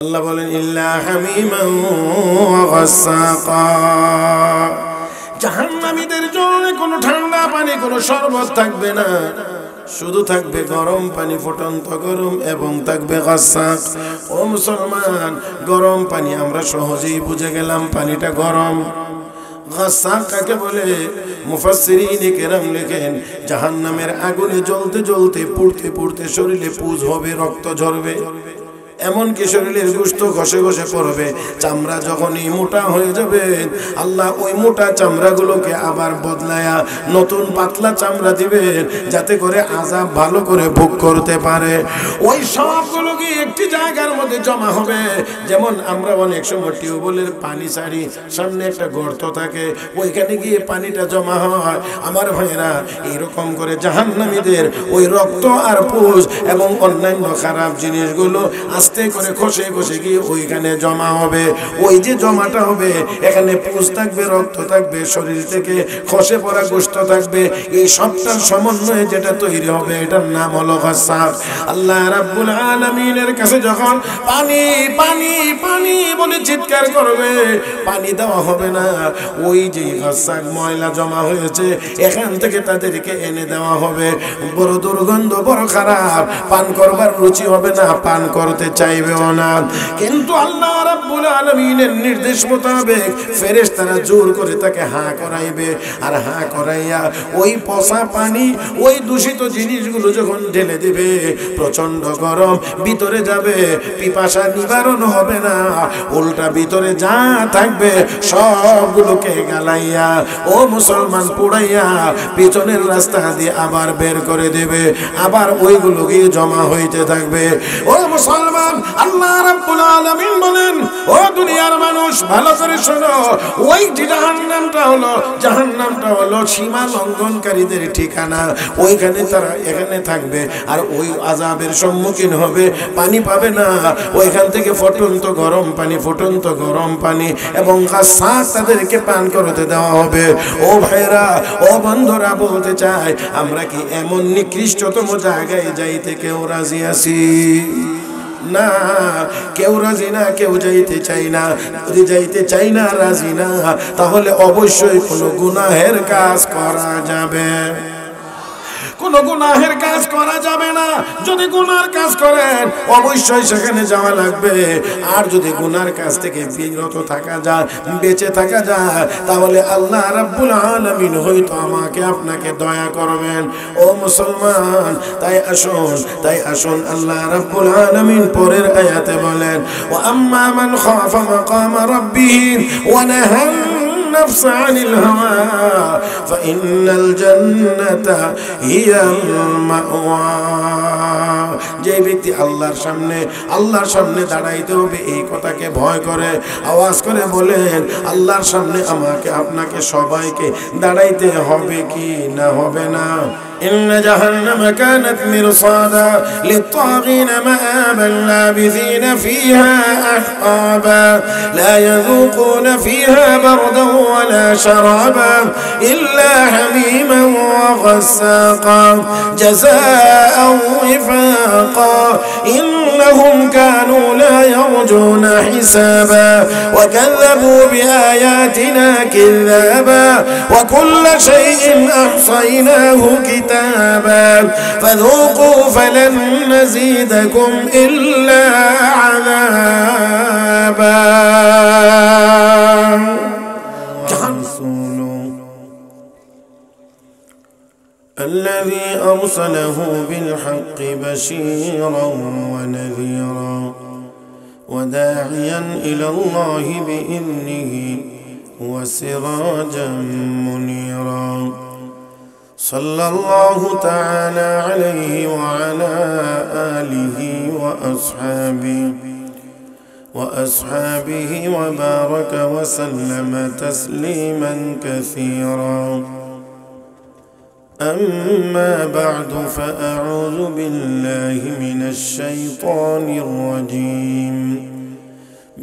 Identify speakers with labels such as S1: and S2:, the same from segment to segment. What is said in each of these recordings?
S1: আল্লাহ বলেন ইল্লা হামিমান ওয়া গাসসাকা। জাহান্নামীদের জন্য কোনো ঠান্ডা পানি, কোনো শরবত থাকবে না, শুধু থাকবে গরম পানি, ফুটন্ত গরম, এবং থাকবে গাসসাক। ও মুসলমান, গরম পানি আমরা সহজেই বুঝে গেলাম, পানিটা গরম। গাসসাক কাকে বলে? মুফাসসিরিনে কেরাম লেখেন, জাহান্নামের আগুনে জ্বলতে জ্বলতে, পুড়তে পুড়তে শরীরে পুজ হবে, রক্ত ঝরবে, এমনকি শরীরের গোশত ঘষে ঘষে পড়বে। চামড়া যখনই মোটা হয়ে যাবে, আল্লাহ ওই মোটা চামড়াগুলোকে আবার বদলায়া নতুন পাতলা চামড়া দিবেন, যাতে করে আযাব ভালো করে ভোগ করতে পারে। ওই সবগুলোকে একটি জায়গার মধ্যে জমা হবে। যেমন আমরা অনেক সময় টিউবওয়েলের পানি ছাড়ি, সামনে একটা গর্ত থাকে, ওইখানে গিয়ে পানিটা জমা হয়। আমার ভাইয়েরা, এরকম করে জাহান্নামীদের ওই রক্ত আর পুজ এবং অন্যান্য খারাপ জিনিসগুলো আস্তে করে খসে খসে গিয়ে ওইখানে জমা হবে। ওই যে জমাটা হবে, এখানে পুজ থাকবে, রক্ত থাকবে, শরীর থেকে খসে পড়া গোশত থাকবে, এই সবটার সমন্বয়ে যেটা তৈরি হবে, এটার নাম হলো গাসসাক। আল্লাহ রাব্বুল আলামিনের কাছে যখন পানি পানি পানি বলে চিৎকার করবে, পানি দেওয়া হবে না। ওই যে গাসসাক ময়লা জমা হয়েছে, এখান থেকে তাদেরকে এনে দেওয়া হবে। বড় দুর্গন্ধ, বড় খারাপ, পান করবার রুচি হবে না, পান করতে চাইবেও না। কিন্তু আল্লাহ রাব্বুল আলামিনের নির্দেশ মোতাবেক ফেরেশতারা জোর করে তাকে হাঁ করাইবে, আর হাঁ করাইয়া ওই পচা পানি, ওই দূষিত জিনিসগুলো যখন ঢেলে দিবে, প্রচন্ড গরম, ভিতরে যাবে, পিপাসা নিবারণ হবে না, উল্টা ভিতরে যা থাকবে সবগুলোকে গালাইয়া, ও মুসলমান, পুড়াইয়া পিছনের রাস্তা দিয়ে আবার বের করে দেবে, আবার ওইগুলো গিয়ে জমা হইতে থাকবে। ও মুসলমান, আল্লাহ রাব্বুল আলামিন বলেন, ও দুনিয়ার মানুষ, ভালো করে শোনো, ওই জাহান্নামটা হলো সীমা লঙ্ঘনকারীদের ঠিকানা। ওইখানে তারা এখানে থাকবে, আর ওই আযাবের সম্মুখীন হবে, পানি পাবে না। ওইখান থেকে ফুটন্ত গরম পানি, ফুটন্ত গরম পানি এবং গাসসাক তাদেরকে পান করতে দেওয়া হবে। ও ভাইরা, ও বন্ধুরা, বলতে চাই, আমরা কি এমন নিকৃষ্টতম জায়গায় যাইতে কেউ রাজি আছি? না, কেউ রাজি না, কেউ যাইতে চাই না। যদি যাইতে চাই না, রাজি না, তাহলে অবশ্যই কোনো গুনাহের কাজ করা যাবে, কোনো গুনাহের কাজ করা যাবে না। যদি গুনার কাজ করেন, অবশ্যই সেখানে যাওয়া লাগবে। আর যদি গুনার কাজ থেকে বিরত থাকা যায়, বেঁচে থাকা যায়, তাহলে আল্লাহ রাব্বুল আলামিন হয়তো আমাকে আপনাকে দয়া করবেন। ও মুসলমান, তাই আসুন আল্লাহ রাব্বুল আলামিন পরের আয়াতে বলেন, ওয়া আম্মা মান খাফা মাকামা রাব্বিহি ওয়া নাহা النفس عن الهوى فإن الجنة هي المأوى। যে ব্যক্তি আল্লাহর সামনে দাঁড়াইতে হবে, এই কথাকে ভয় করে আওয়াজ করে বলেন, আল্লাহর সামনে আমাকে আপনাকে সবাইকে দাঁড়াইতে হবে কি না হবে না? إن جهنم كانت مرصادا للطاغين مآبا لابثين فيها أحقابا لا يذوقون فيها بردا ولا شرابا إلا حميما وغساقا جزاء وفاقا إنهم كانوا لا يرجون حسابا وكذبوا بآياتنا كذابا وكل شيء أحصيناه كتابا فذوقوا فلن نزيدكم إلا عذابا الذي أرسله بالحق بشيرا ونذيرا وداعيا إلى الله بإذنه وسراجا منيرا صلى الله تعالى عليه وعلى آله وأصحابه وبارك وسلم تسليما كثيرا. أما بعد، فأعوذ بالله من الشيطان الرجيم.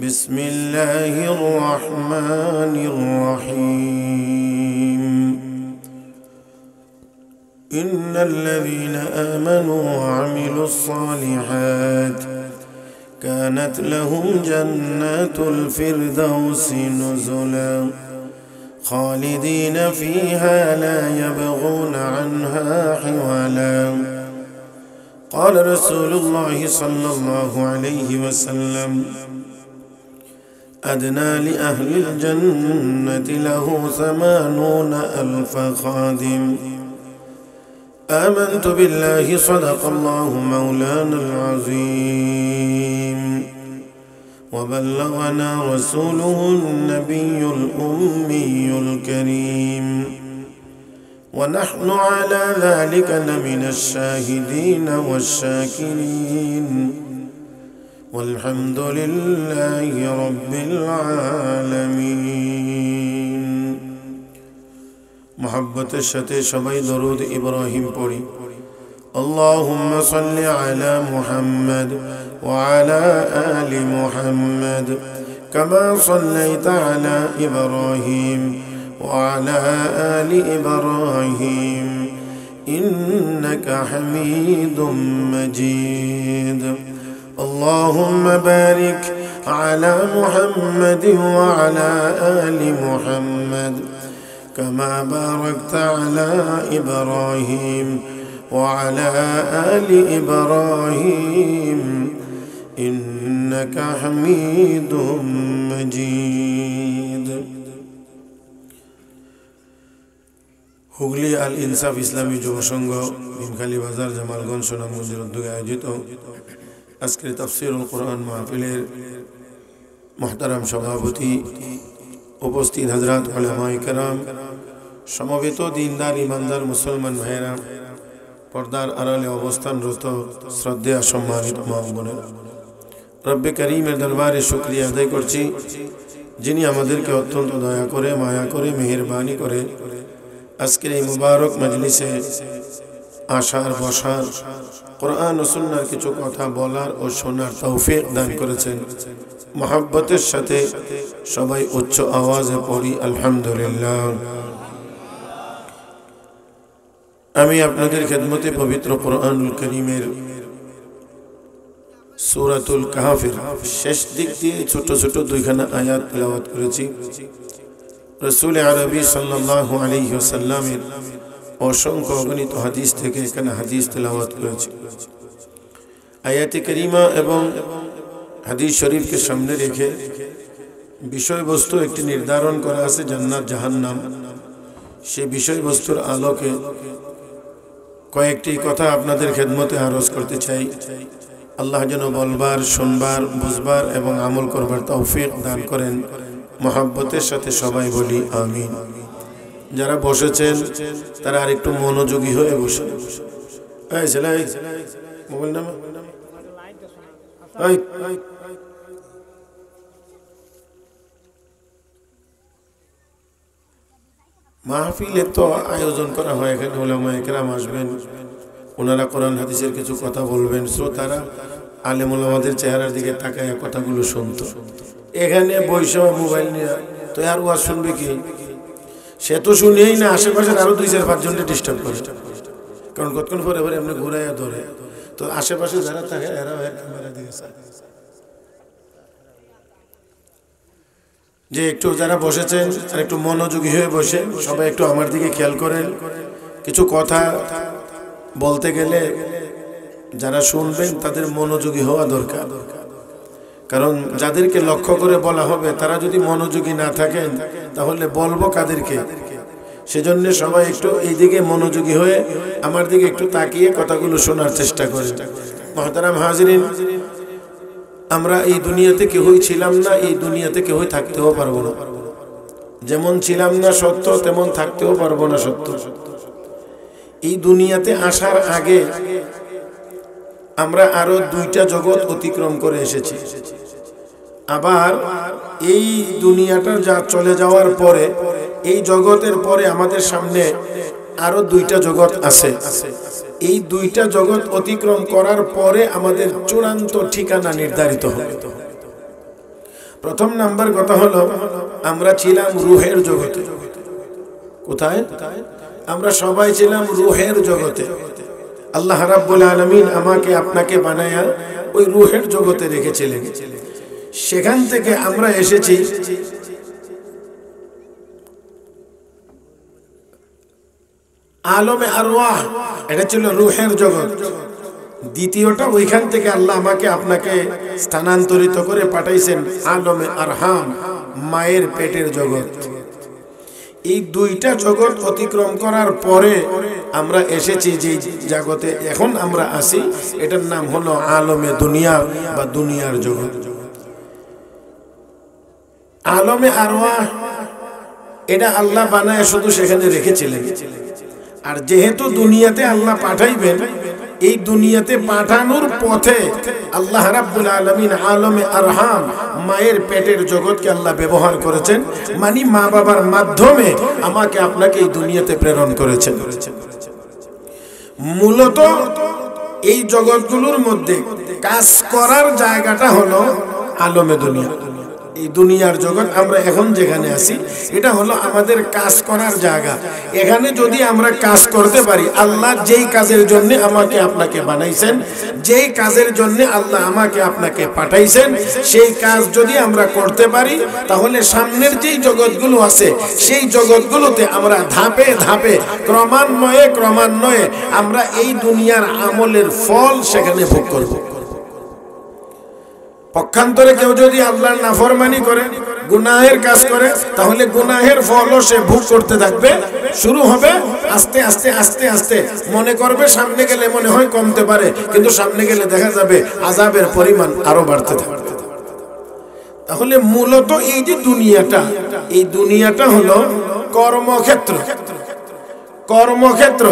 S1: بسم الله الرحمن الرحيم. إن الذين آمنوا وعملوا الصالحات كانت لهم جنات الفردوس نزلا خالدين فيها لا يبغون عنها حولا قال رسول الله صلى الله عليه وسلم أدنى لأهل الجنة له 80,000 خادم آمنت بالله صدق الله مولانا العظيم وبلغنا رسوله النبي الأمي الكريم ونحن على ذلك لمن الشاهدين والشاكرين والحمد لله رب العالمين محبت الشتى شبي درود إبراهيم پڑھی اللهم صل على محمد وعلى آل محمد كما صليت على إبراهيم وعلى آل إبراهيم إنك حميد مجيد اللهم بارك على محمد وعلى آل محمد كما باركت على إبراهيم وعلى آل إبراهيم إنك حميد مجيد হুগলি আল ইনসাফ ইসলামী যুব সংঘ ভীমখালী বাজার জামালগঞ্জ সুনামগঞ্জের উদ্যোগে আয়োজিত আজকের তাফসীরুল কোরআন মাহফিলের মুহতারাম সভাপতি উপস্থিত হযরত উলামায়ে কেরাম সমবেত দিনদার ইমানদার মুসলমান ভাইরা পর্দার আড়ালে অবস্থানরত শ্রদ্ধেয় সম্মানিত মা ও বোনেরা রব্বে করিমের দরবারে শুকরিয়া আদায় করছি যিনি আমাদেরকে অত্যন্ত দয়া করে মায়া করে মেহেরবানি করে আজকের এই মুবারক মজলিসে আসার বসার কোরআন ও সুন্নাহর কিছু কথা বলার ও শোনার তৌফিক দান করেছেন মহব্বতের সাথে সবাই উচ্চ আওয়াজে পড়ি আলহামদুলিল্লাহ আমি আপনাদের খেদমতে পবিত্র কোরআনুল কারীমের সূরাতুল কাহফের শেষ দিক দিয়ে ছোট ছোট দুইখানা আয়াত তেলাওয়াত করেছি রাসূল আরবি সাল্লাল্লাহু আলাইহি ওয়াসাল্লামের অসংখ্য অগণিত হাদিস থেকে এখানে হাদিস তেলাওয়াত করেছি আয়াতে কারিমা এবং হাদিস শরীফকে সামনে রেখে বিষয়বস্তু একটি নির্ধারণ করা আছে জান্নাত জাহান্নাম সেই বিষয়বস্তুর আলোকে কয়েকটি কথা আপনাদের খেদমতে আরজ করতে চাই আল্লাহ যেন বলবার শুনবার বুঝবার এবং আমল করবার তৌফিক দান করেন মহব্বতের সাথে সবাই বলি আমিন যারা বসেছেন তারা আরেকটু মনোযোগী হয়ে বসে এই ছেলে মোবাইল নামা মাহফিলের তো আয়োজন করা হয় এখানে উলামায়ে কেরাম আসবেন ওনারা কোরআন হাদিসের কিছু কথা বলবেন শ্রোতারা আলেম উলামাদের চেহারার দিকে তাকায় কথাগুলো শুনতো এখানে বৈশা মোবাইল নিয়ে তো আর ওয়াজ শুনবে কি সে তো শুনেই না আশেপাশের আরো 2-4-5 জনকে ডিস্টার্ব করে কারণ কতক্ষণ পরে পরে এমনি ঘুরাইয়া ধরে তো আশেপাশে যারা থাকে এরা ক্যামেরা দিকে চায় যে একটু যারা বসেছেন আর একটু মনোযোগী হয়ে বসে সবাই একটু আমার দিকে খেয়াল করেন কিছু কথা বলতে গেলে যারা শুনবেন তাদের মনোযোগী হওয়া দরকার কারণ যাদেরকে লক্ষ্য করে বলা হবে তারা যদি মনোযোগী না থাকেন তাহলে বলবো কাদেরকে সেজন্য সবাই একটু এই দিকে মনোযোগী হয়ে আমার দিকে একটু তাকিয়ে কথাগুলো শোনার চেষ্টা করেন মুহতারাম হাজিরিন আমরা এই দুনিয়াতে কেউই ছিলাম না এই দুনিয়াতে কেউই থাকতেও পারবো না যেমন ছিলাম না সত্য তেমন থাকতেও পারবো না সত্য এই দুনিয়াতে আসার আগে আমরা আরো 2টা জগৎ অতিক্রম করে এসেছি আবার এই দুনিয়াটা যা চলে যাওয়ার পরে এই জগতের পরে আমাদের সামনে আরো 2টা জগৎ আছে এই 2টা জগৎ অতিক্রম করার পরে আমাদের চূড়ান্ত ঠিকানা নির্ধারিত হবে প্রথম নাম্বার কথা হলো আমরা ছিলাম রূহের জগতে কোথায় আমরা সবাই ছিলাম রূহের জগতে আল্লাহ রাব্বুল আলামিন আমাকে আপনাকে বানায়া ওই রূহের জগতে রেখেছিলেন। সেখান থেকে আমরা এসেছি আলমে আরওয়াহ, এটা ছিল রূহের জগৎ। দ্বিতীয়টা, ওইখান থেকে আল্লাহ আমাকে আপনাকে স্থানান্তরিত করে পাঠাইছেন আলমে আরহাম, মায়ের পেটের জগৎ। এই দুইটা জগৎ অতিক্রম করার পরে আমরা এসেছি যে জগতে এখন আমরা আছি, এটার নাম হলো আলমে দুনিয়া বা দুনিয়ার জগৎ। আলমে আরওয়াহ এটা আল্লাহ বানায় শুধু সেখানে রেখেছিলেন। আর যেহেতু দুনিয়াতে আল্লাহ পাঠাইবেন, এই দুনিয়াতে পাঠানোর পথে আল্লাহ রাব্বুল আলামিন আলমে আরহাম, মায়ের পেটের জগৎকে আল্লাহ ব্যবহার করেছেন, মানে মা বাবার মাধ্যমে আমাকে আপনাকে এই দুনিয়াতে প্রেরণ করেছেন। মূলত এই জগৎগুলোর মধ্যে কাজ করার জায়গাটা হলো আলমে দুনিয়া। এই দুনিয়ার জগৎ আমরা এখন যেখানে আছি, এটা হলো আমাদের কাজ করার জায়গা। এখানে যদি আমরা কাজ করতে পারি, আল্লাহ যেই কাজের জন্য আমাকে আপনাকে বানাইছেন, যেই কাজের জন্য আল্লাহ আমাকে আপনাকে পাঠাইছেন, সেই কাজ যদি আমরা করতে পারি, তাহলে সামনের যেই জগৎগুলো আছে সেই জগৎগুলোতে আমরা ধাপে ধাপে ক্রমান্বয়ে আমরা এই দুনিয়ার আমলের ফল সেখানে ভোগ করব। পক্ষান্তরে কেউ যদি আল্লাহর নাফরমানি করে, গুনাহের কাজ করে, তাহলে গুনাহের ফলও সে ভোগ করতে থাকবে। শুরু হবে আস্তে আস্তে আস্তে আস্তে, মনে করবে সামনে গেলে মনে হয় কমতে পারে, কিন্তু সামনে গেলে দেখা যাবে আযাবের পরিমাণ আরো বাড়তে থাকবে। তাহলে মূলত এই যে দুনিয়াটা, এই দুনিয়াটা হলো কর্মক্ষেত্র। কর্মক্ষেত্র,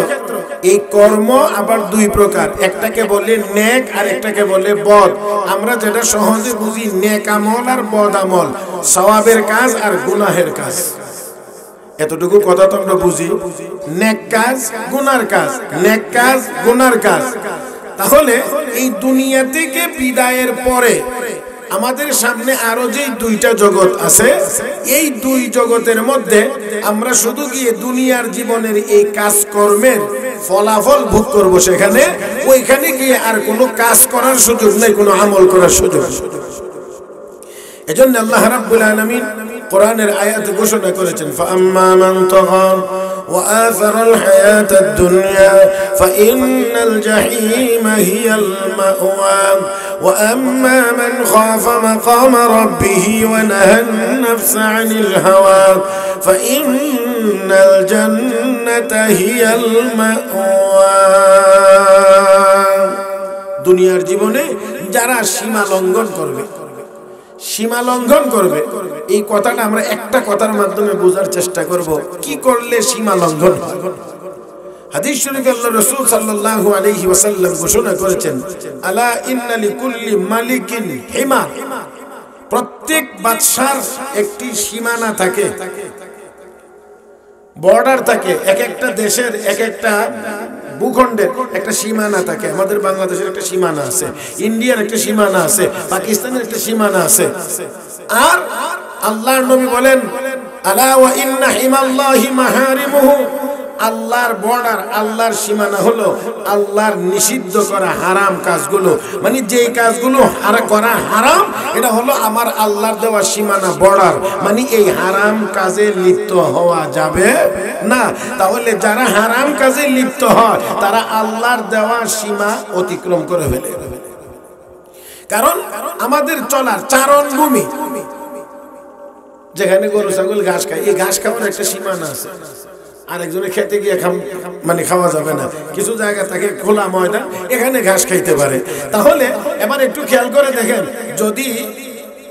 S1: এই কর্ম আবার দুই প্রকার, একটাকে বলে নেক আর একটাকে বলে বদ। আমরা যেটা সহজে বুঝি নেক আমল আর বদ আমল, সওয়াবের কাজ আর গুনাহের কাজ, এতটুকু কথা তো আমরা বুঝি। নেক কাজ, গুনার কাজ, নেক কাজ, গুনার কাজ। তাহলে এই দুনিয়া থেকে বিদায়ের পরে আমাদের সামনে আরো যে দুইটা জগৎ আছে, এই দুই জগতের মধ্যে আমরা শুধু গিয়ে দুনিয়ার জীবনের এই কাজকর্মের ফলাফল ভোগ করব। সেখানে ওইখানে গিয়ে আর কোনো কাজ করার সুযোগ নেই, কোনো আমল করার সুযোগ। এজন্য আল্লাহ রাব্বুল আলামিন কোরআনের আয়াতে ঘোষণা করেছেন, ফাআম্মা মান তাগা ওয়া আসারাল হায়াতাদ দুনিয়া ফাইন্নাল জাহিমা হিয়াল মাওয়া ওয়া আম্মা মান খাফা মাকামা রাব্বিহি ওয়া নাহান নাফসা আনিল হাওয়া ফাইন্নাল জান্নাতা হিয়াল মাওয়া। দুনিয়ার জীবনে যারা সীমা লঙ্ঘন করবে, সীমা লঙ্ঘন করবে, এই কথাটা আমরা একটা কথার মাধ্যমে বোঝার চেষ্টা করব, কি করলে সীমা লঙ্ঘন হয়। হাদিস শরীফে আল্লাহর রাসূল সাল্লাল্লাহু আলাইহি ওয়াসাল্লাম ঘোষণা করেছেন, আলা ইন্না লিকুল্লি মালিকিন হিমা, প্রত্যেক বাদশার একটি সীমানা থাকে, বর্ডার থাকে। এক একটা দেশের এক একটা ভূখণ্ডের একটা সীমানা থাকে। আমাদের বাংলাদেশের একটা সীমানা আছে, ইন্ডিয়ার একটা সীমানা আছে, পাকিস্তানের একটা সীমানা আছে। আর আল্লাহর নবী বলেন, আলা ওয়া ইন্না হিমাল্লাহি মাহারিমুহু, আল্লাহর বর্ডার, আল্লাহর সীমানা হলো আল্লাহর নিষিদ্ধ করা হারাম কাজগুলো, মানে যেই কাজগুলো করা হারাম, এটা হলো আমার আল্লাহর দেওয়া সীমানা, বর্ডার, মানে এই হারাম কাজে লিপ্ত হওয়া যাবে না। তাহলে যারা হারাম কাজে লিপ্ত হয় তারা আল্লাহর দেওয়া সীমা অতিক্রম করে ফেলে। কারণ আমাদের চলার চারণ ভূমি, যেখানে গরু ছাগল ঘাস খায়, এই ঘাস খাওয়ার একটা সীমানা আছে। আরেকজনে খেতে গিয়ে মানে খাওয়া যাবে না। কিছু জায়গা থাকে খোলা ময়দান, এখানে ঘাস খাইতে পারে। তাহলে এবার একটু খেয়াল করে দেখেন, যদি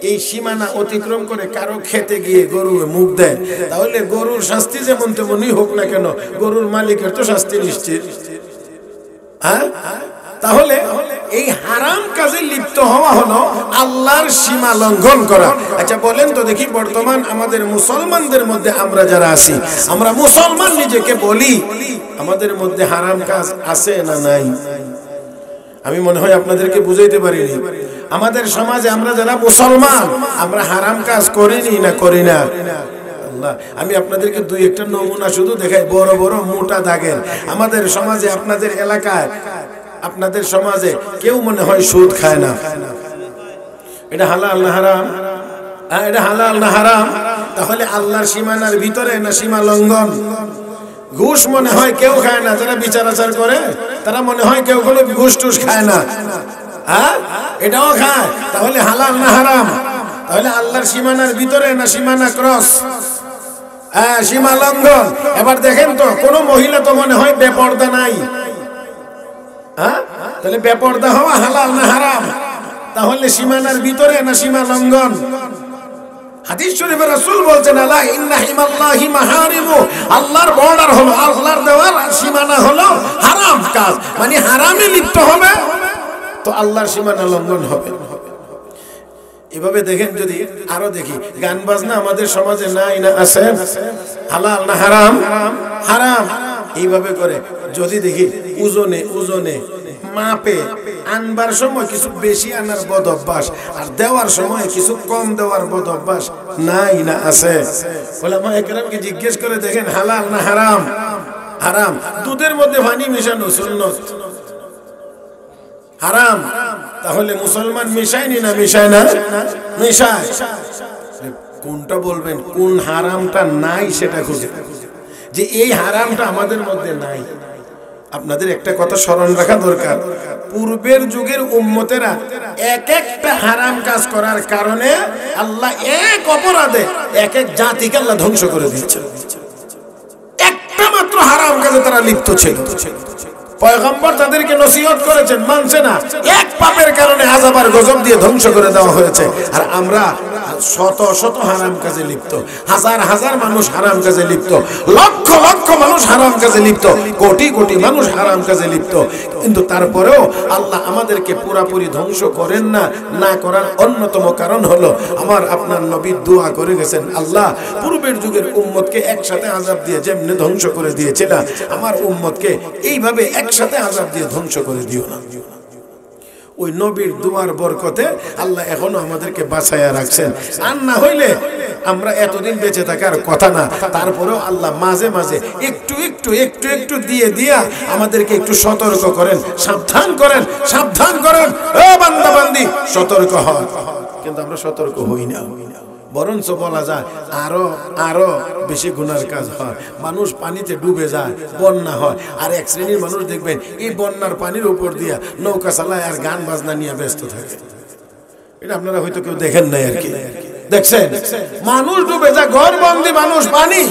S1: এই সীমানা অতিক্রম করে কারো খেতে গিয়ে গরু মুখ দেয়, তাহলে গরুর শাস্তি যেমন তেমনই হোক না কেন, গরুর মালিকের তো শাস্তি নিশ্চিত। হ্যাঁ, তাহলে এই হারাম কাজে লিপ্ত হওয়া হলো আল্লাহর সীমা লঙ্ঘন করা। আচ্ছা বলেন তো দেখি, বর্তমান আমাদের মুসলমানদের মধ্যে আমরা যারা আছি, আমরা মুসলমান নিজেকে বলি, আমাদের মধ্যে হারাম কাজ আছে না নাই? আমি মনে হয় আপনাদেরকে বুঝাইতে পারিনি। আমাদের সমাজে আমরা যারা মুসলমান, আমরা হারাম কাজ করিনি না করি না? আল্লাহ, আমি আপনাদেরকে দুই একটা নমুনা শুধু দেখাই, বড় বড় মোটা দাগের। আমাদের সমাজে, আপনাদের এলাকায়, আপনাদের সমাজে কেউ মনে হয় সুদ খায় না। এটা হালাল না হারাম? এটা হালাল না হারাম? তাহলে আল্লাহর সীমানার ভিতরে না সীমা লঙ্ঘন? ঘুষ মনে হয় কেউ খায় না, যারা বিচার আচার করে তারা মনে হয় কেউ কোনো ঘুষ টুস খায় না। হ্যাঁ, এটাও খায়। তাহলে হালাল না হারাম? তাহলে আল্লাহর সীমানার ভিতরে না সীমানা ক্রস? সীমা লঙ্ঘন। এবার দেখেন তো, কোন মহিলা তো মনে হয় বেপর্দা নাই। তাহলে বেপর্দা হওয়া হালাল না হারাম? তাহলে সীমানার ভিতরে না সীমা লঙ্ঘন? হাদিস শরীফে রাসূল বলছেন, আলা ইন্না হিমাল্লাহি মাহারিমু, আল্লাহর বর্ডার হলো, আল্লাহর দেওয়ার সীমানা হলো হারাম কাজ, মানে হারামে লিপ্ত হবে তো আল্লাহর সীমানা লঙ্ঘন হবে। এভাবে দেখেন, যদি আরো দেখি, গান বাজনা আমাদের সমাজে নাই না আছে? হালাল না হারাম? হারাম। এইভাবে করে যদি দেখি, ওজনে ওজনে মাপে আনবার সময় কিছু বেশি আনার বদ অভ্যাস, আর দেওয়ার সময় কিছু কম দেওয়ার বদ অভ্যাস নাই না আছে? ওলামা একরামকে জিজ্ঞেস করে দেখেন, হালাল না হারাম? হারাম। দুধের মধ্যে পানি মেশানো সুন্নত, হারাম। তাহলে মুসলমান মিশায়নি না মিশায় না? মিশায়। কোনটা বলবেন, কোন হারামটা নাই সেটা খুঁজে, যে এই হারামটা আমাদের মধ্যে নাই। আপনাদের একটা কথা স্মরণ রাখা দরকার, পূর্বের যুগের উম্মতেরা এক একটা হারাম কাজ করার কারণে আল্লাহ এক অপরাধে এক এক জাতিকে আল্লাহ ধ্বংস করে দিচ্ছে। একটা মাত্র হারাম কাজে তারা লিপ্ত ছিল, পয়গম্বর তাদেরকে নসিহত করেছেন, মানছে না, এক পাপের কারণে আযাব আর গজব দিয়ে ধ্বংস করে দেওয়া হয়েছে। আর আমরা শত শত হারাম কাজে লিপ্ত, হাজার হাজার মানুষ হারাম কাজে লিপ্ত, লক্ষ লক্ষ মানুষ হারাম কাজে লিপ্ত, কোটি কোটি মানুষ হারাম কাজে লিপ্ত। কিন্তু তারপরেও আল্লাহ আমাদেরকে পুরাপুরি ধ্বংস করেন না। না করার অন্যতম কারণ হলো, আমার আপনার নবী দোয়া করে গেছেন, আল্লাহ পূর্বের যুগের উম্মতকে একসাথে আযাব দিয়ে যেমনি ধ্বংস করে দিয়েছিল, আমার উম্মতকে এইভাবে একসাথে আযাব দিয়ে ধ্বংস করে দিও না। ওই নবীর দুয়ার বরকতে আল্লাহ এখনো আমাদেরকে বাঁচাইয়া রাখছেন। আর না হইলে আমরা এতদিন বেঁচে থাকার কথা না। তারপরেও আল্লাহ মাঝে মাঝে একটু একটু একটু একটু দিয়ে দিয়া আমাদেরকে একটু সতর্ক করেন, সাবধান করেন, সাবধান করেন, ও বান্দা বান্দি সতর্ক হন। কিন্তু আমরা সতর্ক হই না, বরঞ্চ বলা যায় আরো আরো বেশি গুনার কাজ হয়। মানুষ পানিতে ডুবে যায়, বন্যা হয়, আর এক শ্রেণীর মানুষ দেখবেন এই বন্যার পানির উপর দিয়া নৌকা চালায় আর গান বাজনা নিয়ে ব্যস্ত থাকে। এটা আপনারা হয়তো কেউ দেখেন নাই আর কি, দেখছেন? মানুষ ডুবে যায়, ঘর বন্দি মানুষ, পানি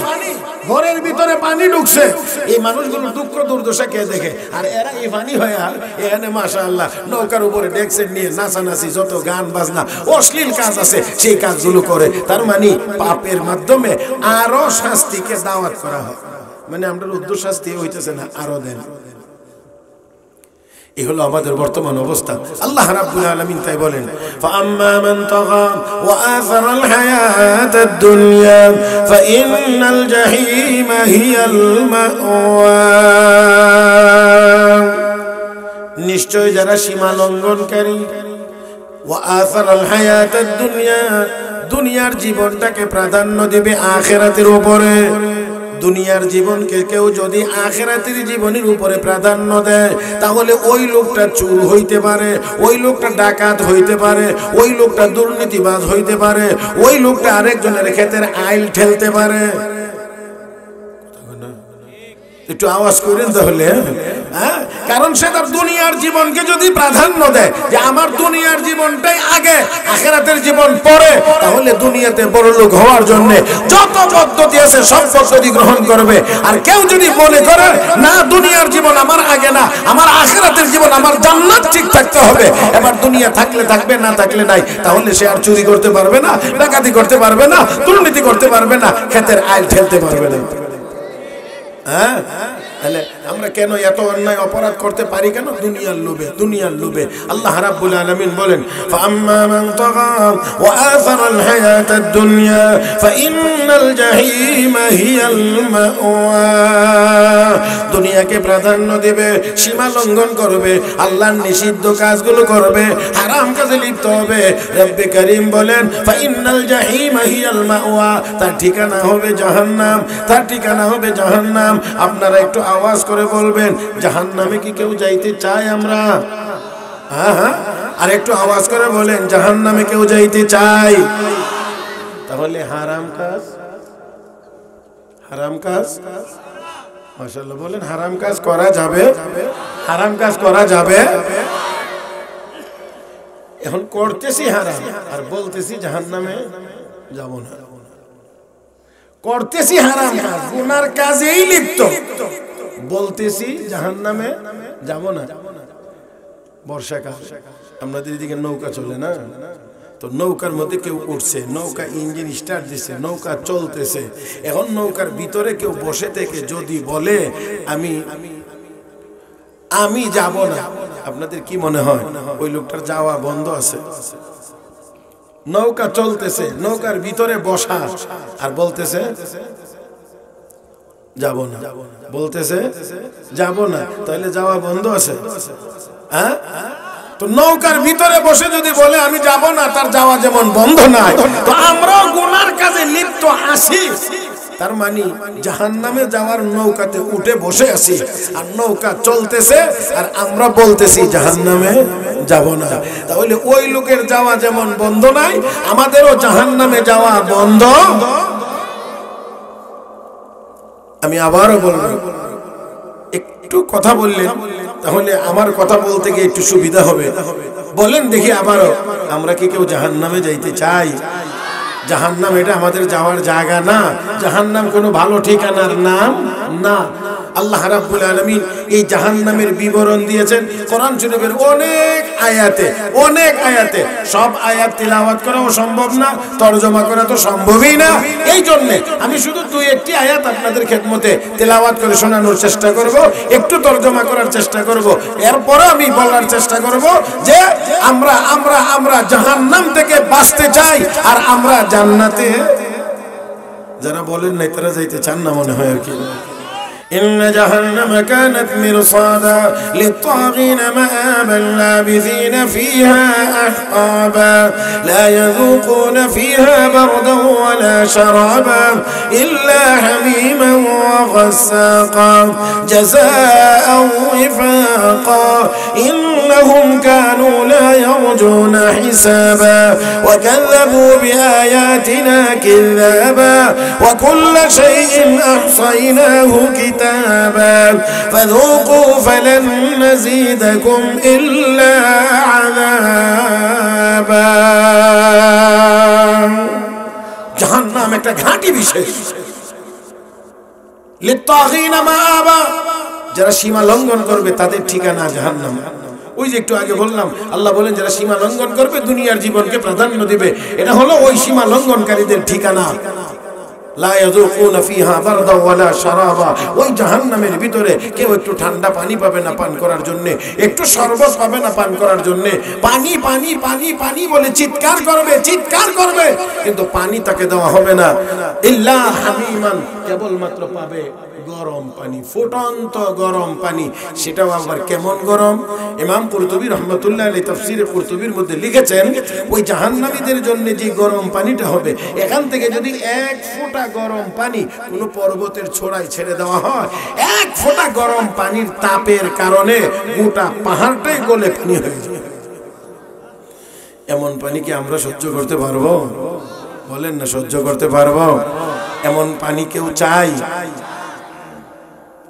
S1: ঘরের ভিতরে পানি ঢুকছে, এই মানুষগুলো দুঃখ দুর্দশা কে দেখে? আর এরা এই পানি হয় আর এখানে মাশাআল্লাহ নৌকার উপরে ডেক্সের নিয়ে নাচানাচি, যত গান বাজনা অশ্লীল কাজ আছে সেই কাজগুলো করে। তার মানে পাপের মাধ্যমে আরো শাস্তিকে দাওয়াত করা হয়। মানে আমরা উদ্দ শাস্তি হইতেছে না, আরো দেন। এই হলো আমাদের বর্তমান অবস্থা। আল্লাহ রাব্বুল আলামিন তাই বলেন, ফাআম্মা মান তাগা ওয়া আসারাল হায়াতাদ দুনিয়া ফাইন্নাল জাহিমা হিয়াল মাওয়া। নিশ্চয় যারা সীমা লঙ্ঘনকারী, ওয়া আসারাল হায়াতাদ দুনিয়া, দুনিয়ার জীবনটাকে প্রাধান্য দিবে আখিরাতের উপরে। দুনিয়ার জীবনকে কেউ যদি আখিরাতের জীবনের উপরে প্রাধান্য দেয়, তাহলে ওই লোকটা চোর হইতে পারে, ওই লোকটা ডাকাত হইতে পারে, ওই লোকটা দুর্নীতিবাজ হইতে পারে, ওই লোকটা আরেকজনের ক্ষেতের আইল ঠেলতে পারে। একটু আওয়াজ করেন তাহলে, হ্যাঁ? কারণ সে তার দুনিয়ার জীবনকে যদি প্রাধান্য দেয় যে আমার দুনিয়ার জীবনটাই আগে, আখিরাতের জীবন পরে, তাহলে দুনিয়াতে বড় লোক হওয়ার জন্য যত পদ্ধতি আছে সব পদ্ধতি গ্রহণ করবে। আর কেউ যদি মনে করে না দুনিয়ার জীবন আমার আগে না, আমার আখিরাতের জীবন, আমার জান্নাত ঠিক থাকতে হবে, এবার দুনিয়া থাকলে থাকবে, না থাকলে নাই, তাহলে সে আর চুরি করতে পারবে না, ডাকাতি করতে পারবে না, দুর্নীতি করতে পারবে না, ক্ষেতের আইল ঠেলতে পারবে না। হ্যাঁ, তাহলে আমরা কেন এত অন্যায় অপরাধ করতে পারি কেন? দুনিয়ার লোভে, দুনিয়ার লোভে। আল্লাহ রাব্বুল আলামিন বলেন, ফাআম্মা মান তাগা ওয়া আথারা আল হায়াতাদ দুনিয়া ফাইন্নাল জাহিমা হিয়াল মাওয়া। দুনিয়াকে প্রাধান্য দেবে, সীমা লঙ্ঘন করবে, আল্লাহর নিষিদ্ধ কাজগুলো করবে, হারাম কাজে লিপ্ত হবে। রব্বে কারীম বলেন, ফাইন্নাল জাহিমা হিয়াল মাওয়া, তার ঠিকানা হবে জাহান্নাম, তার ঠিকানা হবে জাহান্নাম। আপনারা একটু আওয়াজ করে বলবেন, জাহান্নামে কি কেউ যাইতে চায় আমরা? হ্যাঁ হ্যাঁ, আর একটু আওয়াজ করে বলেন, জাহান্নামে কেউ যাইতে চায়? তাহলে হারাম কাজ, হারাম কাজ, মাশাআল্লাহ বলেন, হারাম কাজ করা যাবে, হারাম কাজ করা যাবে। এখন করতেছি হারাম আর বলতেছি জাহান্নামে যাব না। করতেছি হারাম কাজ, গুনার কাজেই লিপ্ত, বলতেছি জাহান্নামে যাব না। বর্ষাকাল, আমাদের এদিকে নৌকা চলে না, তো নৌকার মধ্যে কেউ উঠছে, নৌকা ইঞ্জিন স্টার্ট দিছে, নৌকা চলতেছে। এখন নৌকার ভিতরে কেউ বসে থেকে যদি বলে আমি আমি যাব না, আপনাদের কি মনে হয় ওই লোকটার যাওয়া বন্ধ আছে? নৌকা চলতেছে, নৌকার ভিতরে বসা আর বলতেছে যাব না, বলতেছে যাব না, তাহলে যাওয়া বন্ধ আছে? হ্যাঁ, তো নৌকার ভিতরে বসে যদি বলে আমি যাব না, তার যাওয়া যেমন বন্ধ নাই, তো আমরাও গুনার কাজে লিপ্ত আছি। তার মানে জাহান্নামে যাওয়ার নৌকাতে উঠে বসে আছি, আর নৌকা চলতেছে আর আমরা বলতেছি জাহান্নামে যাব না। তাহলে ওই লোকের যাওয়া যেমন বন্ধ নাই, আমাদেরও জাহান্নামে যাওয়া বন্ধ। আমি আবারও বলবো, একটু কথা বললেন তাহলে আমার কথা বলতে গিয়ে একটু সুবিধা হবে। বলেন দেখি আবারও, আমরা কি কেউ জাহান্নামে যাইতে চাই? জাহান্নাম এটা আমাদের যাওয়ার জায়গা না, জাহান্নাম কোনো ভালো ঠিকানার নাম না। আল্লাহ রাব্বুল আলামিন এই জাহান্নামের বিবরণ দিয়েছেন কোরআন শরীফের অনেক আয়াতে, অনেক আয়াতে। সব আয়াত তিলাওয়াত করাও সম্ভব না, তরজমা করা তো সম্ভবই না। এই জন্য আমি শুধু দুই একটি আয়াত আপনাদের খেদমতে তিলাওয়াত করে শোনানোর চেষ্টা করব, একটু তরজমা করার চেষ্টা করব। এরপরে আমি বলার চেষ্টা করব যে আমরা আমরা আমরা জাহান্নাম থেকে বাঁচতে চাই, আর আমরা জান্নাতে যারা বলেন নাই তারা যাইতে চান না মনে হয় আর কি। إن جهنم كانت مرصادا للطاغين مآبا لابثين فيها أحقابا لا يذوقون فيها بردا ولا شرابا إلا حميما وغساقا جزاء وفاقا إنهم كانوا لا يرجون حسابا وكذبوا بآياتنا كذابا وكل شيء أحصيناه كتابا فذوقوا فلن نزيدكم إلا عذابا। জাহান্নাম একটা ঘাঁটি বিশেষ, লিত্তাগীনা মাআবা, যারা সীমা লঙ্ঘন করবে তাদের ঠিকানা জাহান্নাম। ওই যে একটু আগে বললাম, আল্লাহ বলেন যারা সীমা লঙ্ঘন করবে দুনিয়ার জীবনকে প্রাধান্য দিবে, এটা হলো ওই সীমা লঙ্ঘনকারীদের ঠিকানা। লা ইয়াযুকুনা ফিহা বারদা ওয়ালা শারাবা, ওই জাহান্নামের ভিতরে কেউ একটু ঠান্ডা পানি পাবে না পান করার জন্য, একটু শরবত পাবে না পান করার জন্য। পানি পানি পানি পানি বলে চিৎকার করবে, চিৎকার করবে, কিন্তু পানি তাকে দেওয়া হবে না। ইল্লা হামিমান, কেবলমাত্র পাবে গরম পানি, ফুটন্ত গরম পানি। সেটাও আবার কেমন গরম? ইমাম কুরতুবী রাহমাতুল্লাহ আলাইহি তাফসীরে কুরতুবীর মধ্যে লিখেছেন, ওই জাহান্নামীদের জন্য যে গরম পানিটা হবে, এখান থেকে যদি এক ফোঁটা গরম পানি কোনো পর্বতের ছোড়ায় ছেড়ে দেওয়া হয়, এক ফোঁটা গরম পানির তাপের কারণে গোটা পাহাড়টাই গলে পানি হয়ে যাবে। এমন পানি কি আমরা সহ্য করতে পারবো? বলেন না, সহ্য করতে পারবো? এমন পানি কেউ চাই?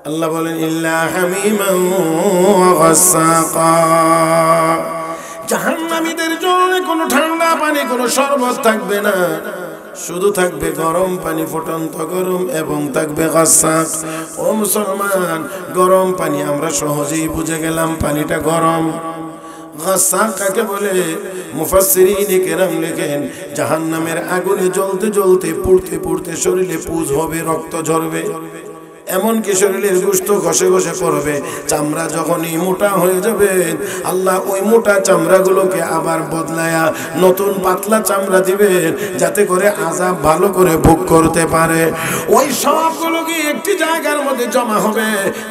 S1: আল্লাহ বলেন ইল্লা হামিমান ওয়া গাসসাকা, জাহান্নামীদের জন্য কোনো ঠান্ডা পানি, কোনো শরবত থাকবে না, শুধু থাকবে গরম পানি, ফুটন্ত গরম, এবং থাকবে গাসসাক। ও মুসলমান, গরম পানি আমরা সহজেই বুঝে গেলাম পানিটা গরম। গাসসাক কাকে বলে? মুফাসসিরিনে কেরাম লেখেন, জাহান্নামের আগুনে জ্বলতে জ্বলতে পুড়তে পুড়তে শরীরে পুজ হবে, রক্ত ঝরবে, এমনকি শরীরের গোশত ঘষে ঘষে পড়বে, চামড়া যখনই মোটা হয়ে যাবে আল্লাহ ওই মোটা চামড়াগুলোকে আবার বদলায়া নতুন পাতলা চামড়া দিবেন, যাতে করে আযাব ভালো করে ভোগ করতে পারে। ওই সবগুলোকে একটি জায়গার মধ্যে জমা হবে।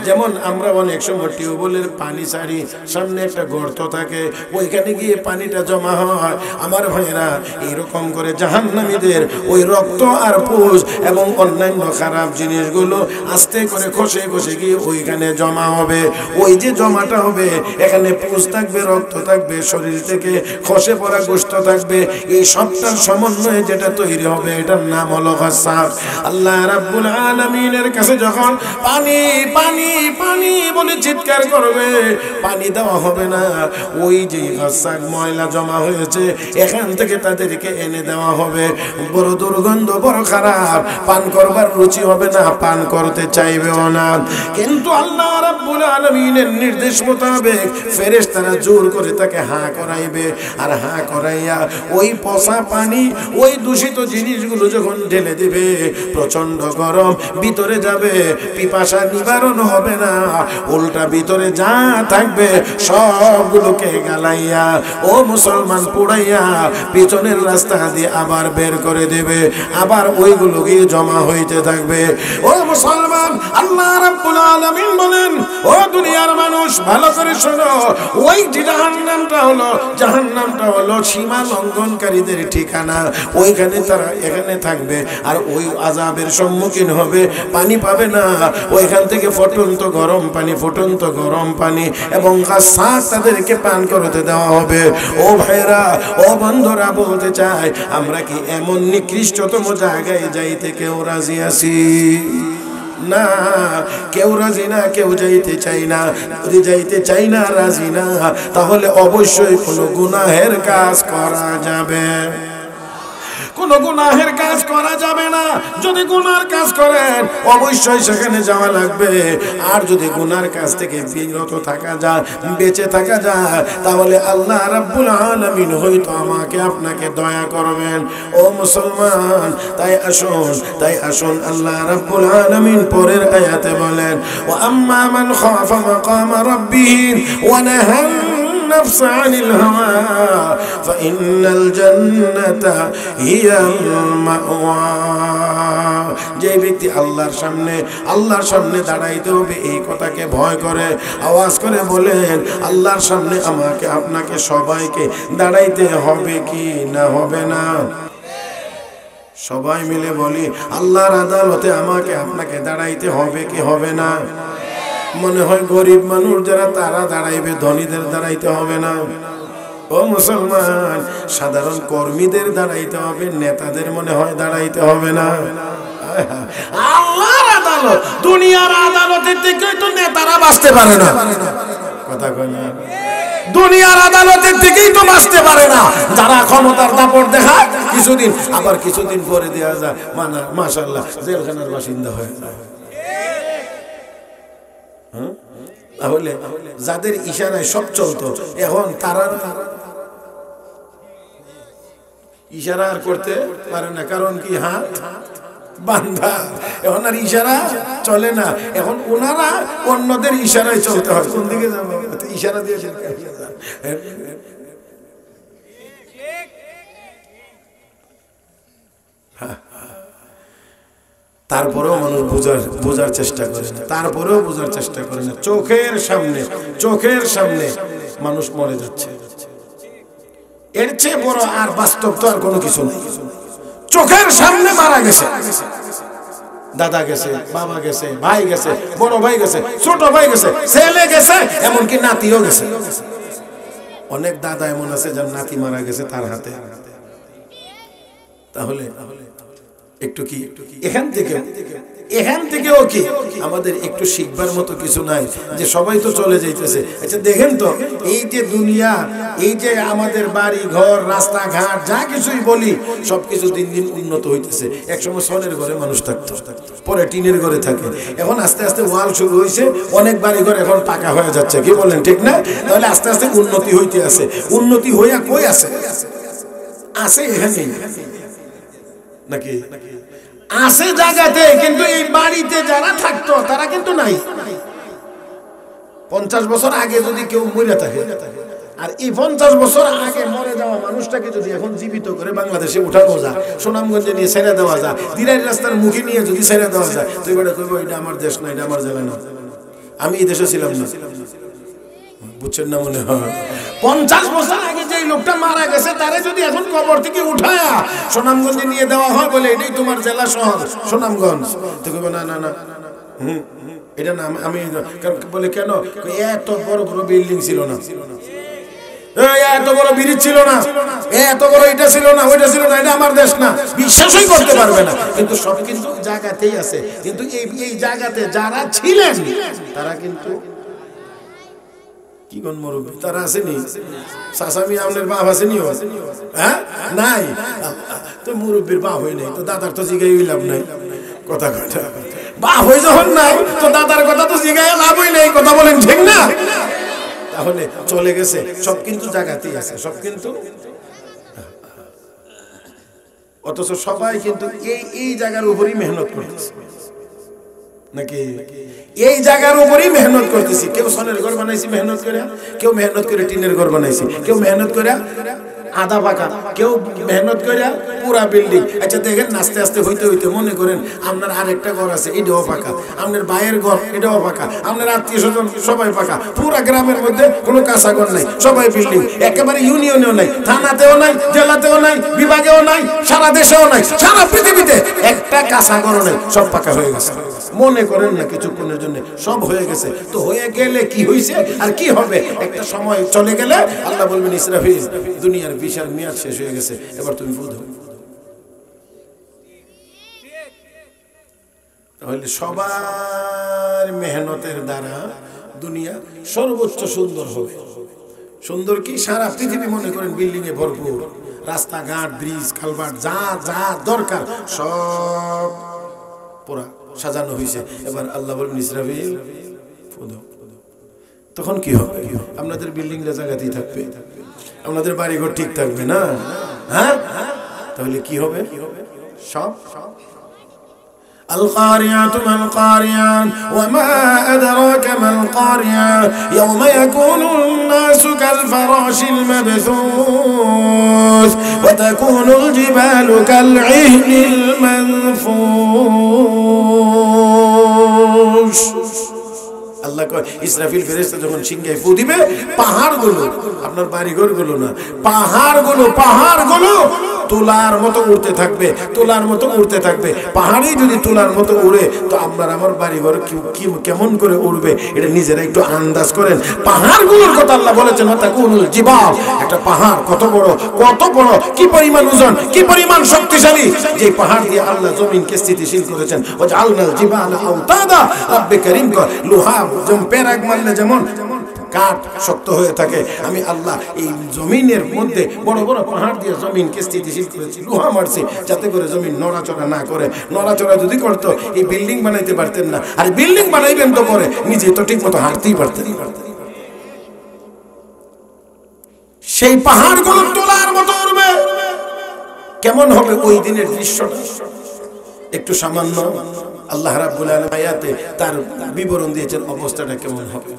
S1: যেমন আমরা অনেক সময় টিউবওয়েলের পানি ছাড়ি, সামনে একটা গর্ত থাকে, ওইখানে গিয়ে পানিটা জমা হয়। আমার ভাইরা, এইরকম করে জাহান্নামীদের ওই রক্ত আর পুজ এবং অন্যান্য খারাপ জিনিসগুলো আস্তে করে খসে খসে গিয়ে ওইখানে জমা হবে। ওই যে জমাটা হবে, এখানে পুজ থাকবে, রক্ত থাকবে, শরীর থেকে খসে পড়া গোশত থাকবে, এই সবটার সমন্বয়ে যেটা তৈরি হবে এটার নাম হলো গাসাক। আল্লাহ রাব্বুল আলামিনের কাছে যখন পানি পানি পানি বলে চিৎকার করবে, পানি দেওয়া হবে না। ওই যে গাসাক ময়লা জমা হয়েছে, এখান থেকে তাদেরকে এনে দেওয়া হবে। বড় দুর্গন্ধ, বড় খারাপ, পান করবার রুচি হবে না, পান করতে চাইবেও না। কিন্তু আল্লাহ রাব্বুল আলামিনের নির্দেশ মোতাবেক ফেরেশতারা জোর করে তাকে হাঁ করাইবে, আর হাঁ করাইয়া ওই পচা পানি, ওই দূষিত জিনিসগুলো যখন ঢেলে দিবে, প্রচন্ড গরম, ভিতরে যাবে, পিপাসা নিবারণ হবে না, উল্টা ভিতরে যা থাকবে সবগুলোকে গালাইয়া ও মুসলমান পুড়াইয়া পিছনের রাস্তা দিয়ে আবার বের করে দেবে, আবার ওইগুলো গিয়ে জমা হইতে থাকবে। ও মুসলমান, আল্লাহ রাব্বুল আলামিন বলেন, ও দুনিয়ার মানুষ ভালো করে শোনো, ওই জাহান্নামটা হলো সীমা লঙ্ঘনকারীদের ঠিকানা। ওইখানে তারা এখানে থাকবে আর ওই আযাবের সম্মুখীন হবে, পানি পাবে না। ওইখান থেকে ফুটন্ত গরম পানি এবং গাসাক তাদেরকে পান করতে দেওয়া হবে। ও ভাইরা, ও বন্ধুরা, বলতে চাই, আমরা কি এমন নিকৃষ্টতম জায়গায় যাইতে কেউ রাজি আছি? না, কেউ রাজি না, কেউ যাইতে চাই না। যদি যাইতে চাই না, রাজি না, তাহলে অবশ্যই কোনো গুনাহের কাজ করা যাবে, কোনো গুনাহের কাজ করা যাবে না। যদি গুনার কাজ করেন অবশ্যই সেখানে যাওয়া লাগবে। আর যদি গুনার কাজ থেকে বিরত থাকা যায়, বেঁচে থাকা যায়, তাহলে আল্লাহ রাব্বুল আলামিন হয়তো আমাকে আপনাকে দয়া করবেন। ও মুসলমান, তাই আসুন আল্লাহ রাব্বুল আলামিন পরের আয়াতে বলেন, ওয়া আম্মা মান খাফা মাকাম রাব্বিহি ওয়া নাহান النفس عن الهوى فإن الجنة هي المأوى। যে ব্যক্তি আল্লাহর সামনে দাঁড়াইতে হবে, এই কথাকে ভয় করে আওয়াজ করে বলেন, আল্লাহর সামনে আমাকে আপনাকে সবাইকে দাঁড়াইতে হবে কি না হবে না? সবাই মিলে বলি, আল্লাহর আদালতে আমাকে আপনাকে দাঁড়াইতে হবে কি হবে না? মনে হয় গরিব মানুষ যারা তারা দাঁড়াইবে, ধনীদের দাঁড়াইতে হবে না। ও মুসলমান, সাধারণ কর্মীদের দাঁড়াইতে হবে, নেতাদের মনে হয় দাঁড়াইতে হবে না। আল্লাহর আদালত, দুনিয়ার আদালতের থেকে তো নেতারা বাঁচতে পারে না। কথা কয় না? দুনিয়ার আদালতের থেকেই তো বাঁচতে পারে না। যারা ক্ষমতার দাপট দেখায় কিছুদিন পরে দেওয়া যায় মাশাআল্লাহ জেলখানার বাসিন্দা হয়ে যায়। তাহলে যাদের ইশারায় সব চলতো, এখন তারা ইশারা আর করতে পারে না। কারণ কি? হাত বান্ধা, এখন আর ইশারা চলে না। এখন ওনারা অন্যদের ইশারায় চলতে হয়। কোন দিকে যাবো? ইশারা দিয়ে তারপরেও মানুষ বোঝার চেষ্টা করে না। চোখের সামনে মানুষ মরে যাচ্ছে। এর চেয়ে বড় আর বাস্তব তো আর কোনো কিছু নেই। চোখের সামনে মারা গেছে, দাদা গেছে, বাবা গেছে, ভাই গেছে, বড় ভাই গেছে, ছোট ভাই গেছে, ছেলে গেছে, এমনকি নাতিও গেছে। অনেক দাদা এমন আছে যার নাতি মারা গেছে তার হাতে। তাহলে একটু কি এখান থেকেও কি আমাদের একটু শিখবার মতো কিছু নাই? যে সবাই তো চলে যাইতেছে। আচ্ছা দেখেন তো, এই যে দুনিয়া, এই যে আমাদের বাড়ি ঘর, রাস্তাঘাট, যা কিছুই বলি, সবকিছু দিন দিন উন্নত হইতেছে। একসময় সনের ঘরে মানুষ থাকতো, পরে টিনের ঘরে থাকে, এখন আস্তে আস্তে ওয়াল শুরু হয়েছে, অনেক বাড়ি ঘর এখন পাকা হয়ে যাচ্ছে। কি বলেন, ঠিক না? তাহলে আস্তে আস্তে উন্নতি হইতে আছে। উন্নতি হইয়া কই আছে? এখানে নাকি আছে জায়গাতে, কিন্তু এই বাড়িতে যারা থাকতো তারা কিন্তু নাই। 50 বছর আগে যদি কেউ মরে থাকে, আর এই 50 বছর আগে মরে যাওয়া মানুষটাকে যদি এখন জীবিত করে বাংলাদেশে উঠানো যায়, সুনামগঞ্জে নিয়ে ছেড়ে দেওয়া যায়, দিরাই রাস্তার মুখে নিয়ে যদি ছেড়ে দেওয়া যায়, তুই বেটা কইব এটা আমার দেশ না, এটা আমার জেলা না, আমি এই দেশে ছিলাম না। বুঝছেন না মনে হয়? 50 বছর আগে যে লোকটা মারা গেছে তারে যদি এখন কবর থেকে উঠায়া সুনামগঞ্জে নিয়ে দেওয়া হয়, বলে এটাই তোমার জেলা শহর সুনামগঞ্জ, তো কইব না না না, এটা না, আমি বলে কেন, এত বড় বড় বিল্ডিং ছিল না, এত বড় ব্রিজ ছিল না, এত বড় এটা ছিল না, ওইটা ছিল না, এটা আমার দেশ না, বিশ্বাসই করতে পারবে না। কিন্তু সব কিন্তু জায়গাতেই আছে, কিন্তু এই জায়গাতে যারা ছিলেন তারা কিন্তু কি কোন মুরব্বী তারা আসেনি, সাসামি আপনার বাপ আসেনি, হ্যাঁ নাই, তো মুরব্বীর বাপ হই নাই, তো দাদার তো জিগাই লাভ নাই, কথা কথা বাপ হয়ে যখন নাই তো দাদার কথা তো জিগাই লাভই নেই, কথা বলেন ঠিক না? তাহলে চলে গেছে, সব কিন্তু জায়গাতেই আছে, সব কিন্তু, অথচ সবাই কিন্তু এই জায়গার উপরই মেহনত করতেছে নাকি, এই জায়গার উপরই মেহনত করতেছি। কেউ সোনের ঘর বানাইছি মেহনত করে, কেউ মেহনত করে টিনের ঘর বানাইছি, কেউ মেহনত করে আধা পাকা, কেউ মেহনত করে পুরা বিল্ডিং। আচ্ছা দেখেন, আস্তে আস্তে হইতে হইতে মনে করেন আপনার আরেকটা ঘর আছে, এটাও পাকা, আপনার ভাইয়ের ঘর এটাও পাকা, আপনার আত্মীয় স্বজন সবাই পাকা, পুরা গ্রামের মধ্যে কোনো কাঁচা ঘর নাই, সবাই বিল্ডিং, একেবারে ইউনিয়নেও নাই, থানাতেও নাই, জেলাতেও নাই, বিভাগেও নাই, সারা দেশেও নাই, সারা পৃথিবীতে একটা কাঁচা ঘর নাই, সব পাকা হয়ে গেছে। মনে করেন না কিছুক্ষণের জন্য সব হয়ে গেছে, তো হয়ে গেলে কি হয়েছে আর কি হবে, একটা সময় চলে গেলে আল্লাহ বলবেন ইসরাফিল দুনিয়ার বিশাল মেয়াদ শেষ হয়ে গেছে, এবার তুমি বুঝো। তাহলে সবার মেহনতের দ্বারা দুনিয়া সর্বোচ্চ সুন্দর হবে। সুন্দর কি, সারা পৃথিবী মনে করেন বিল্ডিং এ ভরপুর, রাস্তাঘাট, ব্রিজ, কালভার্ট, যা যা দরকার সব পুরা সাজানো হয়েছে। এবার আল্লাহ বলবেন ইসরাফিল ফুদো। তখন কি হবে? আপনাদের বিল্ডিং জায়গাতেই থাকবে, আপনাদের বাড়িঘর ঠিক থাকবে না, হ্যাঁ? তাহলে কি হবে? সব القارعة ما القارعة وما أدراك ما القارعة يوم يكون الناس كالفراش المبثوث وتكون الجبال كالعهن المنفوش। আল্লাহ কয় ইসরাফিল ফেরেশতা যখন সিংহায় ফু দিবে, পাহাড়গুলো, আপনার বাড়িঘরগুলো না, পাহাড়গুলো তুলার মতো উড়তে থাকবে, তুলার মতো উড়তে থাকবে। পাহাড়ই যদি তুলার মতো উড়ে, তো আপনার আমার বাড়িঘর কেমন করে উড়বে এটা নিজেরা একটু আন্দাজ করেন। পাহাড়গুলোর কথা আল্লাহ বলেছেন, তাকুনুল জিবাল, একটা পাহাড় কত বড়, কি পরিমাণ ওজন, কি পরিমাণ শক্তিশালী, যে পাহাড় দিয়ে আল্লাহ জমিনকে স্থিতিশীল করেছেন। ওয়াজআলনাল জিবালা আওতাদা, রব্বে করিম কয় লোহা যেমন পেরাক মারলে যেমন কাঠ শক্ত হয়ে থাকে, আমি আল্লাহ এই জমিনের মধ্যে বড় বড় পাহাড় দিয়ে জমিনকে স্থিতিশীল করেছি, লোহা মারছি যাতে করে জমিন নড়াচড়া না করে। নড়াচড়া যদি করতো এই বিল্ডিং বানাইতে পারতেন না, আর বিল্ডিং বানাইবেন তো করে নিজে তো ঠিক মতো হাঁটতেই পারতেন। সেই পাহাড়গুলো তোলার মতো উঠবে, কেমন হবে ওই দিনের দৃশ্যটা একটু সামান্য আল্লাহ রাব্বুল আলামিন আয়াতে তার বিবরণ দিয়েছেন অবস্থাটা কেমন হবে।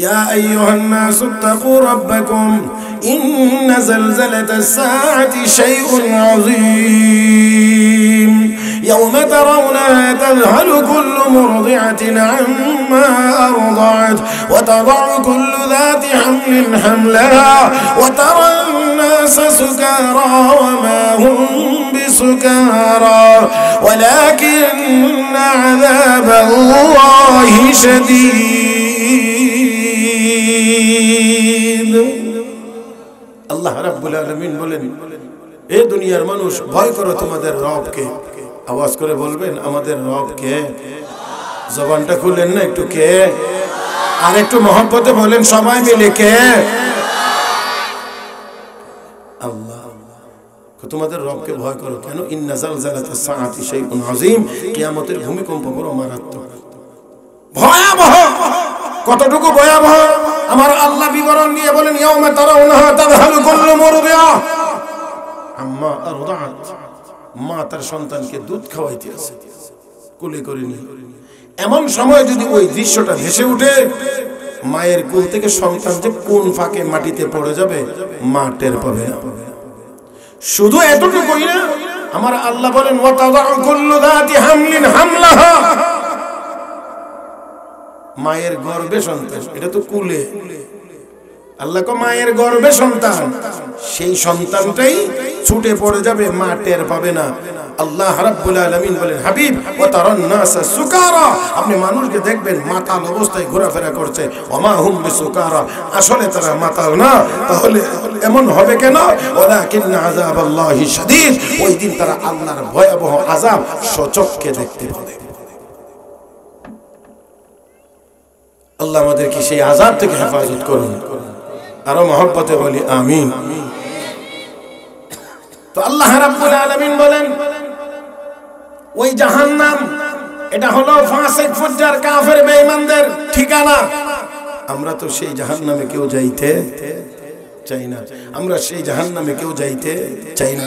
S1: يا أيها الناس اتقوا ربكم إن زلزلة الساعة شيء عظيم يوم ترونها تذهل كل مرضعة عما أرضعت وتضع كل ذات حمل حملها وترى الناس سكارى وما هم بسكارى ولكن عذاب الله شديد। আল্লাহ রাব্বুল আলামিন বলেন, এ দুনিয়ার মানুষ ভয় করো তোমাদের রবকে। আওয়াজ করে বলবেন আমাদের রব কে? জবানটা খুলেন না একটু, কে? আর একটু মহব্বতে বলেন সবাই মিলে, কে? আল্লাহ। তোমাদের রবকে ভয় করো কেন? ইন্না জালজালাতাস সাআতি শাইউন আযীম, কিয়ামতের ভূমিকম্প বড় মারাত্মক, ভয়াবহ। কতটুকু ভয়াবহ আমার আল্লাহ বিবরণ নিয়ে বলেন, ইয়াউমা তারাউনাহা তাযহালু কুল্লু মুরদিআ আম্মা আরদাআত। মা তার সন্তানকে দুধ খাওয়াইতে আছে, কোলে করে নিয়ে। এমন সময় যদি ওই দৃশ্যটা ভেসে উঠে, মায়ের কোল থেকে সন্তান যে কোন ফাঁকে মাটিতে পড়ে যাবে মা টের পাবে না। শুধু এতটুকুই না, আমার আল্লাহ বলেন ওয়াতাদাউ কুল্লু যাতি হামলিন হামলাহা, মায়ের গর্ভে সন্তান, এটা তো কুলে, আল্লাহ কো মায়ের গর্ভে সন্তান, সেই সন্তানটাই ছুটে পড়ে যাবে, মা টের পাবে না। আল্লাহ রাব্বুল আলামিন বলেন হাবিব ওয়াতারান নাস সুকারা, আপনি মানুষকে দেখবেন মাতাল অবস্থায় ঘোরাফেরা করছে, ওমা হুম বিসুকারা, আসলে তারা মাতাল না। তাহলে এমন হবে কেন? ওয়ালাকিন আযাবাল্লাহি শাদীদ, ওই দিন তারা আল্লাহর ভয়াবহ আযাব সচক্ষে দেখতে পাবে। আল্লাহ আমাদেরকে সেই আযাব থেকে হেফাজত করুন। আরো মহব্বতে বলি আমিন। তো আল্লাহ রাব্বুল আলামিন বলেন ওই জাহান্নাম, এটা হলো ফাসিক ফুজ্জার কাফের বেঈমানদের ঠিকানা। আমরা তো সেই জাহান্নামে কেউ যাইতে চাই না, আমরা সেই জাহান্নামে কেউ যাইতে চাই না।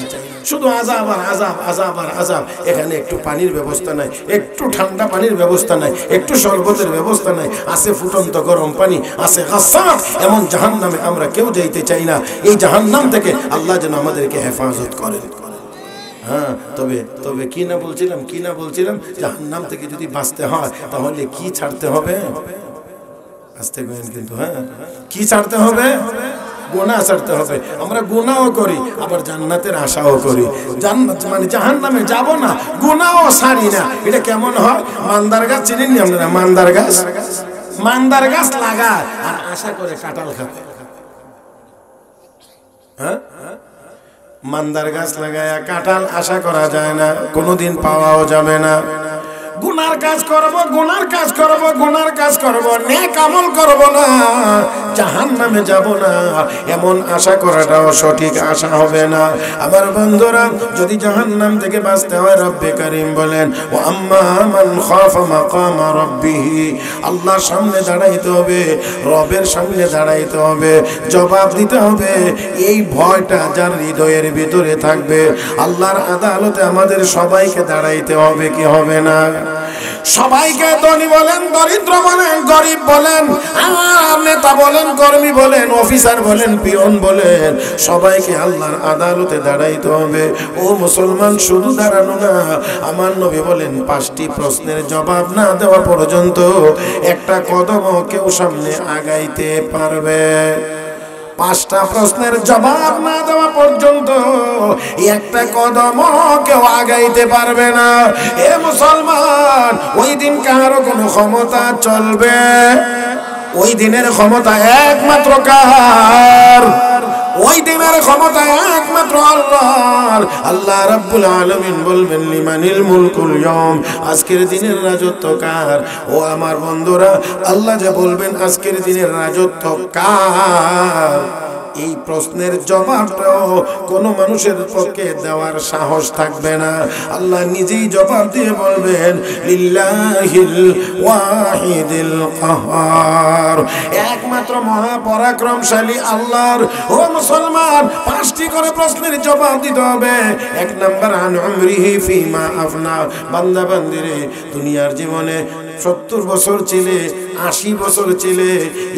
S1: শুধু আযাব আর আযাব, আযাব আর আযাব। এখানে একটু পানির ব্যবস্থা নাই, একটু ঠান্ডা পানির ব্যবস্থা নাই, একটু শরবতের ব্যবস্থা নাই, আছে ফুটন্ত গরম পানি, আছে গাসাক। এমন জাহান্নামে আমরা কেউ যাইতে চাই না। এই জাহান্নাম থেকে আল্লাহ যেন আমাদেরকে হেফাজত করেন। হ্যাঁ, তবে কি না বলছিলাম, জাহান্নাম থেকে যদি বাঁচতে হয় তাহলে কি ছাড়তে হবে? আসতে করেন কিন্তু, হ্যাঁ, কি ছাড়তে হবে? গুনাহ ছাড়তে হবে। আমরা গুনাহও করি, আবার জান্নাতের আশাও করি। জান্নাত মানে জাহান্নামে যাব না, গুনাহও ছাড়ি না। এটা কেমন হয়? মান্দার গাছ চিনেন নি আপনারা? মান্দার গাছ লাগায় আর আশা করে কাঁঠাল খাবে। হ্যাঁ, মান্দার গাছ লাগায় কাঁঠাল আশা করা যায় না, কোনোদিন পাওয়াও যাবে না। গুনার কাজ করব, নেক আমল করব না, জাহান্নামে যাব না, এমন আশা করাটাও সঠিক আশা হবে না। আমার বন্ধুরা, যদি জাহান্নাম থেকে বাঁচতে হয়, রব্বে কারীম বলেন ওয়া আম্মা মান খাফা মাকামা রাব্বিহি, আল্লাহর সামনে দাঁড়াইতে হবে, রবের সামনে দাঁড়াইতে হবে, জবাব দিতে হবে। এই ভয়টা যার হৃদয়ের ভিতরে থাকবে, আল্লাহর আদালতে আমাদের সবাইকে দাঁড়াইতে হবে কি হবে না? সবাইকে, ধনী বলেন, দরিদ্র বলেন, গরিব বলেন, নেতা বলেন, কর্মী বলেন, অফিসার বলেন, পিয়ন বলেন, সবাইকে আল্লাহর আদালতে দাঁড়াইতে হবে। ও মুসলমান, শুধু দাঁড়ানো না, আমার নবী বলেন 5টি প্রশ্নের জবাব না দেওয়া পর্যন্ত একটা কদমও কেউ সামনে আগাইতে পারবে। 5টা প্রশ্নের জবাব না দেওয়া পর্যন্ত একটা কদমও কেউ আগাইতে পারবে না। এ মুসলমান, ওই দিন কারো কোনো ক্ষমতা চলবে? ওই দিনের ক্ষমতা একমাত্র কার? ওই দিনের ক্ষমতা একমাত্র আল্লাহর। আল্লাহ রাব্বুল আলামিন বলবেন লিমানিল মুলকুল ইয়াউম, আজকের দিনের রাজত্ব কার? ও আমার বন্ধুরা, আল্লাহ যে বলবেন আজকের দিনের রাজত্ব কার, এই প্রশ্নের জবাবটাও কোনো মানুষের পক্ষে দেওয়ার সাহস থাকবে না। আল্লাহ নিজেই জবাব দিয়ে বলবেন লিল্লাহিল ওয়াহিদিল কাহ্হার, একমাত্র মহাপরাক্রমশালী আল্লাহর। ও মুসলমান, 5টি করে প্রশ্নের জবাব দিতে হবে। 1 নাম্বার আন উমরিহি ফিমা আফনা, বান্দা বান্দিরে, দুনিয়ার জীবনে 70 বছর ছিলে, 80 বছর ছিলে,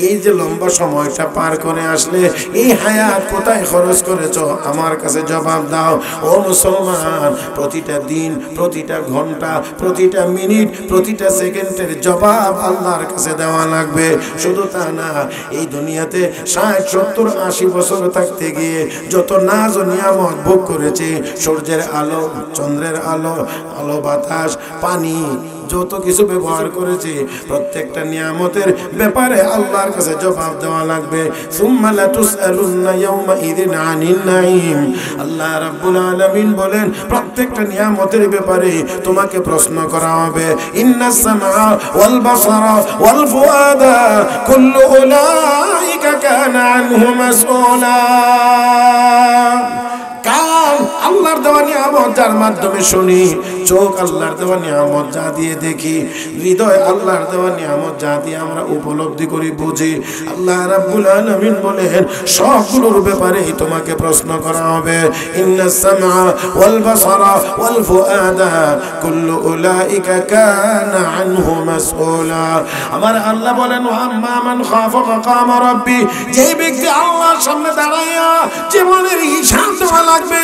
S1: এই যে লম্বা সময়টা পার করে আসলে, এই হায়াত কোথায় খরচ করেছো? আমার কাছে জবাব দাও। ও মুসলমান, প্রতিটা দিন, প্রতিটা ঘন্টা, প্রতিটা মিনিট, প্রতিটা সেকেন্ডের জবাব আল্লাহর কাছে দেওয়া লাগবে। শুধু তা না, এই দুনিয়াতে 60, 70, 80 বছর থাকতে গিয়ে যত নাজ ও নিয়ামত ভোগ করেছি, সূর্যের আলো, চন্দ্রের আলো, আলো বাতাস, পানি, যত কিছু ব্যবহার করেছি, প্রত্যেকটা নিয়ামতের ব্যাপারে আল্লাহর কাছে জবাব দেওয়া লাগবে। সুম্মা লাতুসআলুন্না ইয়াওমা ইযিন আনিন নাঈম, আল্লাহ রাব্বুল আলামিন বলেন প্রত্যেকটা নিয়ামতের ব্যাপারে তোমাকে প্রশ্ন করা হবে। ইন্নাস সামআ ওয়াল বাসারা ওয়াল ফুআদা কুল্লু উলাইকা কানা আনহু মাসউলা। কান আল্লাহর দেওয়া নিয়ামত, যার মাধ্যমে শুনি, চোখ আল্লাহর দেওয়া নিয়ামত যা দিয়ে দেখি, হৃদয় আল্লাহর দেওয়া নিয়ামত যা দিয়ে আমরা উপলব্ধি করি, বুঝি। আল্লাহ রাব্বুল আলামিন বলেন সবগুলোর ব্যাপারেই তোমাকে প্রশ্ন করা হবে। ইন্নাস সামআ ওয়াল বাসারা ওয়াল ফুআদা কুল্লু উলাইকা কানা আনহু মাসউলা। আমার আল্লাহ বলেন আম্মা মান খাফা মাকাম রাব্বি, যেই ব্যক্তি আল্লাহর সামনে দাঁড়ায়া জীবনের হিসাব দেওয়া লাগবে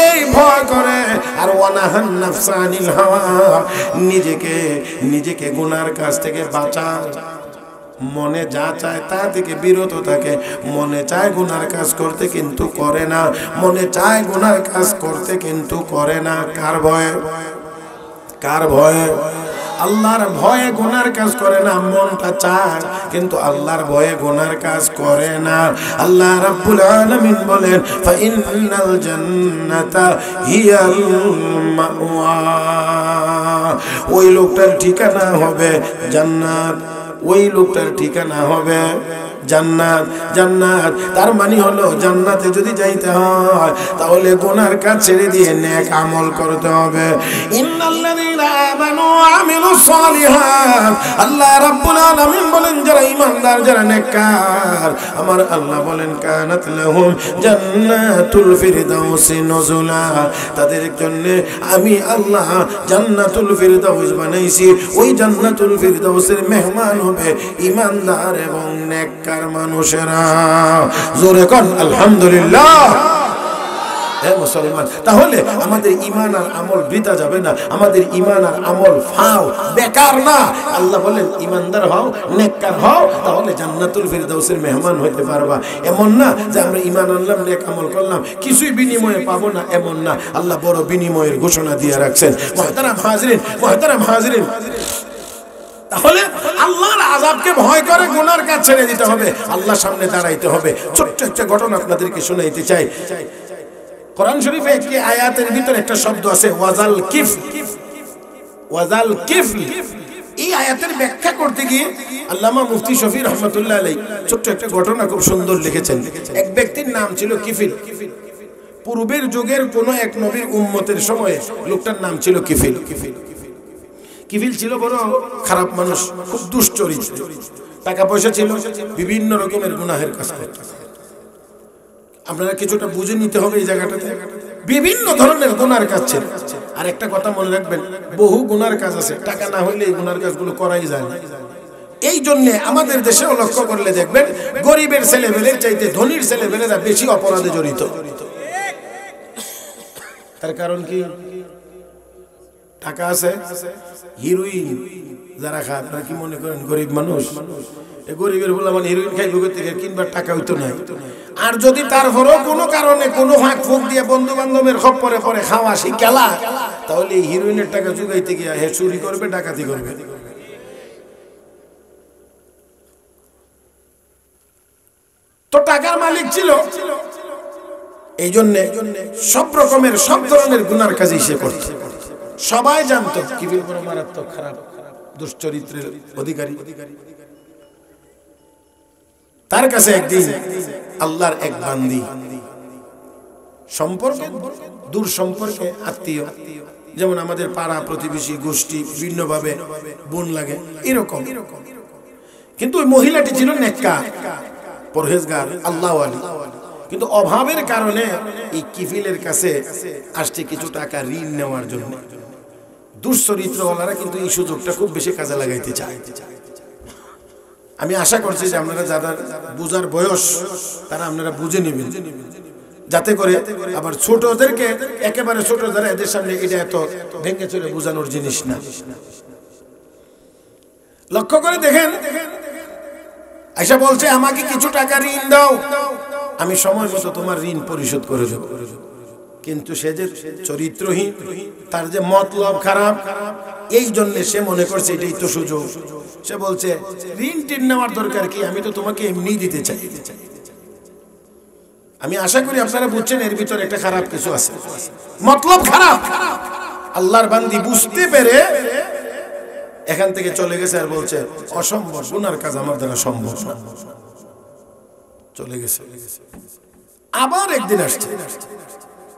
S1: এই ভয় করে, আর ওয়ানাহান নাফসা আনিল হাওয়া, নিজেকে গুনার কাছ থেকে বাঁচায়, মনে যা চায় তা থেকে বিরত থাকে। মনে চায় গুনার কাজ করতে কিন্তু করে না, মনে চায় গুনার কাজ করতে কিন্তু করে না। কার ভয়ে? কার ভয়ে? আল্লাহর ভয়ে গুনার কাজ করে না, মনটা চায় কিন্তু আল্লাহর ভয়ে গুনার কাজ করে না। আল্লাহ রাব্বুল আলামিন বলেন ফাইনাল জান্নাতা হিয়াল মাওয়া, ওই লোকটার ঠিকানা হবে জান্নাত, ওই লোকটার ঠিকানা হবে জান্নাত। জান্নাত তার মানে হলো জান্নাতে যদি যাইতে হয় তাহলে গুনার কাজ ছেড়ে দিয়ে নেক আমল করতে হবে। ইন্নাল্লাযীনা আমানু ওয়া আমিলুস সালিহাত, আল্লাহ রাব্বুল আলামিন বলেন যারা ঈমানদার, যারা নেককার, আমার আল্লাহ বলেন কানাত লাহুম জান্নাতুল ফিরদাউসি নুজুলা, তাদের জন্য আমি আল্লাহ জান্নাতুল ফিরদাউস বানাইছি। ওই জান্নাতুল ফিরদাউসের মেহমান হবে ঈমানদার এবং নেককার মানুষেরা। জোরে কোন আলহামদুলিল্লাহ। মুসলমান, তাহলে আমাদের ঈমান আর আমল বৃথা যাবে না, আমাদের ঈমান আর আমল ফাও বেকার না। আল্লাহ বলেন ঈমানদার হও, নেককার হও, তাহলে জান্নাতুল ফিরদাউসের মেহমান হতে পারবা। এমন না যে আমরা ঈমান আনলাম, নেক আমল করলাম, কিছুই বিনিময়ে পাবো না, এমন না। আল্লাহ বড় বিনিময়ের ঘোষণা দিয়ে রাখছেন। মুহতারাম হাজিরিন, মুহতারাম হাজিরিন, তাহলে আল্লাহর আযাবকে ভয় করে গুনার কাজ ছেড়ে দিতে হবে, আল্লাহর সামনে দাঁড়াইতে হবে। ছোট্ট একটা ঘটনা আপনাদেরকে শোনাইতে চাই। কোরআন শরীফে একটি আয়াতের ভিতরে একটা শব্দ আছে ওয়াজাল কিফ, ওয়াজাল কিফ। এই আয়াতের ব্যাখ্যা করতে গিয়ে আল্লামা মুফতি শফি রহমাতুল্লাহ আলাইহি ছোট্ট একটা ঘটনা খুব সুন্দর লিখেছেন। এক ব্যক্তির নাম ছিল কিফিল। পূর্বের যুগের কোন এক নবীর উম্মতের সময়ে লোকটার নাম ছিল কিফিল। কিফিল ছিল বড় খারাপ মানুষ, খুব দুশ্চরিত্র, টাকা পয়সা ছিল, বিভিন্ন রকমের গুনাহের কাজ করত। আপনারা কিছুটা বুঝে নিতে হবে এই জায়গাটাতে, বিভিন্ন ধরনের গুনার কাজ ছিল। আর একটা কথা মনে রাখবেন, বহু গুনার কাজ আছে, টাকা না হইলে এই গুনার কাজগুলো করাই যায় না। এই জন্য আমাদের দেশেও লক্ষ্য করলে দেখবেন গরিবের ছেলেমেয়ের চাইতে ধনীর ছেলেমেয়েরা বেশি অপরাধে জড়িত। তার কারণ কি? টাকা আছে, হিরোইন যারা খায়, আপনারা কি মনে করেন গরিব মানুষ? এই গরিবের বলে মানে হিরোইন খাই লোকের থেকে কিনবার টাকা হইতো নাই। আর যদি তারপরেও কোনো কারণে কোনো ফাঁক ফুক দিয়ে বন্ধু বান্ধবের খপ্পরে পরে খাওয়া শিখালা, তাহলে এই হিরোইনের টাকা জুগাইতে গিয়া হে চুরি করবে, ডাকাতি করবে। তো টাকার মালিক ছিল, এই জন্য সব রকমের সব ধরনের গুনার কাজই সে করত। সবাই জানতো কিফিল বড় মারাত্মক খারাপ দুশ্চরিত্রের অধিকারী। তার কাছে একদিন আল্লাহর এক বান্দি, সম্পর্কে দূর সম্পর্কে আত্মীয়, যেমন আমাদের পাড়া প্রতিবেশী গোষ্ঠী, বিভিন্নভাবে বোন লাগে এরকম, কিন্তু ওই মহিলাটি ছিল নেককার, পরহেজগার, আল্লাহওয়ালি। কিন্তু অভাবের কারণে এই কিফিলের কাছে আসছে কিছু টাকা ঋণ নেওয়ার জন্য। দুশ্চরিত্রওয়ালারা কিন্তু এই সুযোগটা খুব বেশি কাজে লাগাইতে চায়। আমি আশা করছি যে আপনারা যারা বুঝার বয়স তারা আপনারা বুঝে নেবেন, যাতে করে আবার ছোটদেরকে, একেবারে ছোট যারা, এদের সামনে এটা এত ভেঙে চলে বোঝানোর জিনিস না। লক্ষ্য করে দেখেন, আয়সা বলছে আমাকে কিছু টাকা ঋণ দাও, আমি সময় মতো তোমার ঋণ পরিশোধ করে দেব। কিন্তু সে যে চরিত্রহীন, তার যে মতলব খারাপ, এই জন্য সে মনে করছে এটাই তো সুযোগ। সে বলছে ঋণ টিন নেওয়ার দরকার কি, আমি তো তোমাকে এমনি দিতে চাই। আমি আশা করি আপনারা বুঝছেন এর ভিতরে একটা খারাপ কিছু আছে, মতলব খারাপ। আল্লাহর বান্দি বুঝতে পেরে এখান থেকে চলে গেছে আর বলছে অসম্ভব, গুনার কাজ আমার দ্বারা সম্ভব না, চলে গেছে। আবার একদিন আসছে,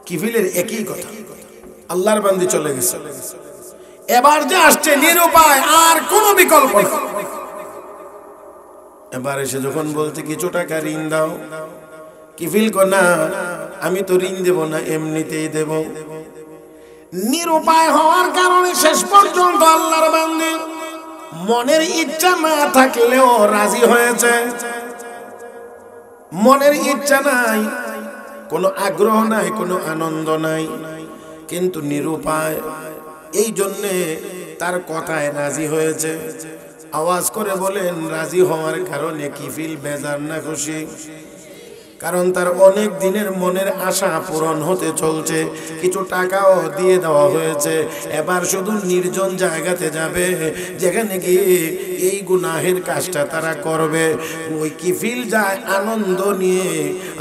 S1: কিফিলের একই কথা, আল্লাহর বান্দি চলে গেছে। এবার যে আসছে নিরুপায়, আর কোনো বিকল্প নেই। এবার এসে যখন বলতে কিছু টাকা ঋণ দাও, কিফিল কর না আমি তো ঋণ দেব না, এমনিতেই দেব। নিরুপায় হওয়ার কারণে শেষ পর্যন্ত আল্লাহর বান্দি মনের ইচ্ছা না থাকলেও রাজি হয়েছে। মনের ইচ্ছা নাই, কোনো আগ্রহ নাই, কোনো আনন্দ নাই, কিন্তু নিরুপায়, এই জন্যে তার কথায় রাজি হয়েছে। আওয়াজ করে বলেন, রাজি হওয়ার কারণে কিফিল বেজার না খুশি? কারণ তার অনেক দিনের মনের আশা পূরণ হতে চলছে, কিছু টাকাও দিয়ে দেওয়া হয়েছে। এবার শুধু নির্জন জায়গাতে যাবে, যেখানে গিয়ে এই গুনাহের কাজটা তারা করবে। ওই কিফিল যায় আনন্দ নিয়ে,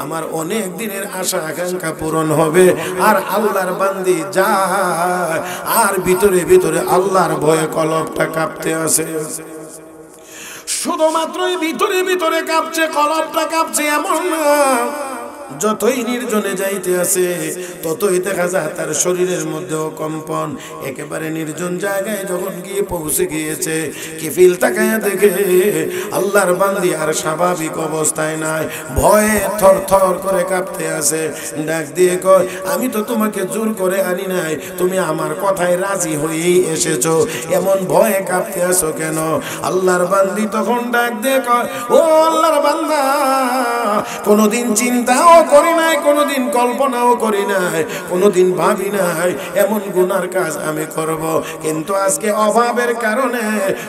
S1: আমার অনেক দিনের আশা আকাঙ্ক্ষা পূরণ হবে। আর আল্লাহর বান্দি যায় আর ভিতরে ভিতরে আল্লাহর ভয়ে কলবটা কাঁপতে আসে। শুধুমাত্র ভিতরে ভিতরে কাঁপছে, কলবটা কাঁপছে এমন না, যতই নির্জনে যাইতে আছে ততই দেখা যায় তার শরীরের মধ্যেও কম্পন। একেবারে নির্জন জায়গায় যখন গিয়ে পৌঁছে গিয়েছে, কিফিল তাকায় দেখে আল্লাহর বান্দি আর স্বাভাবিক অবস্থায় নাই, ভয়ে থর থর করে কাঁপতে আছে। ডাক দিয়ে কয়, আমি তো তোমাকে জোর করে আনি নাই, তুমি আমার কথায় রাজি হয়েই এসেছো, এমন ভয়ে কাঁপতে আছো কেন? আল্লাহর বান্দি তখন ডাক দিয়ে কয়, ও আল্লাহর বান্দা, কোনোদিন চিন্তাও করি নাই, কোনোদিন কল্পনাও করি নাই, কোনোদিন ভাবি নাই এমন গুনার কাজ আমি করব, কিন্তু আজকে অভাবের কারণে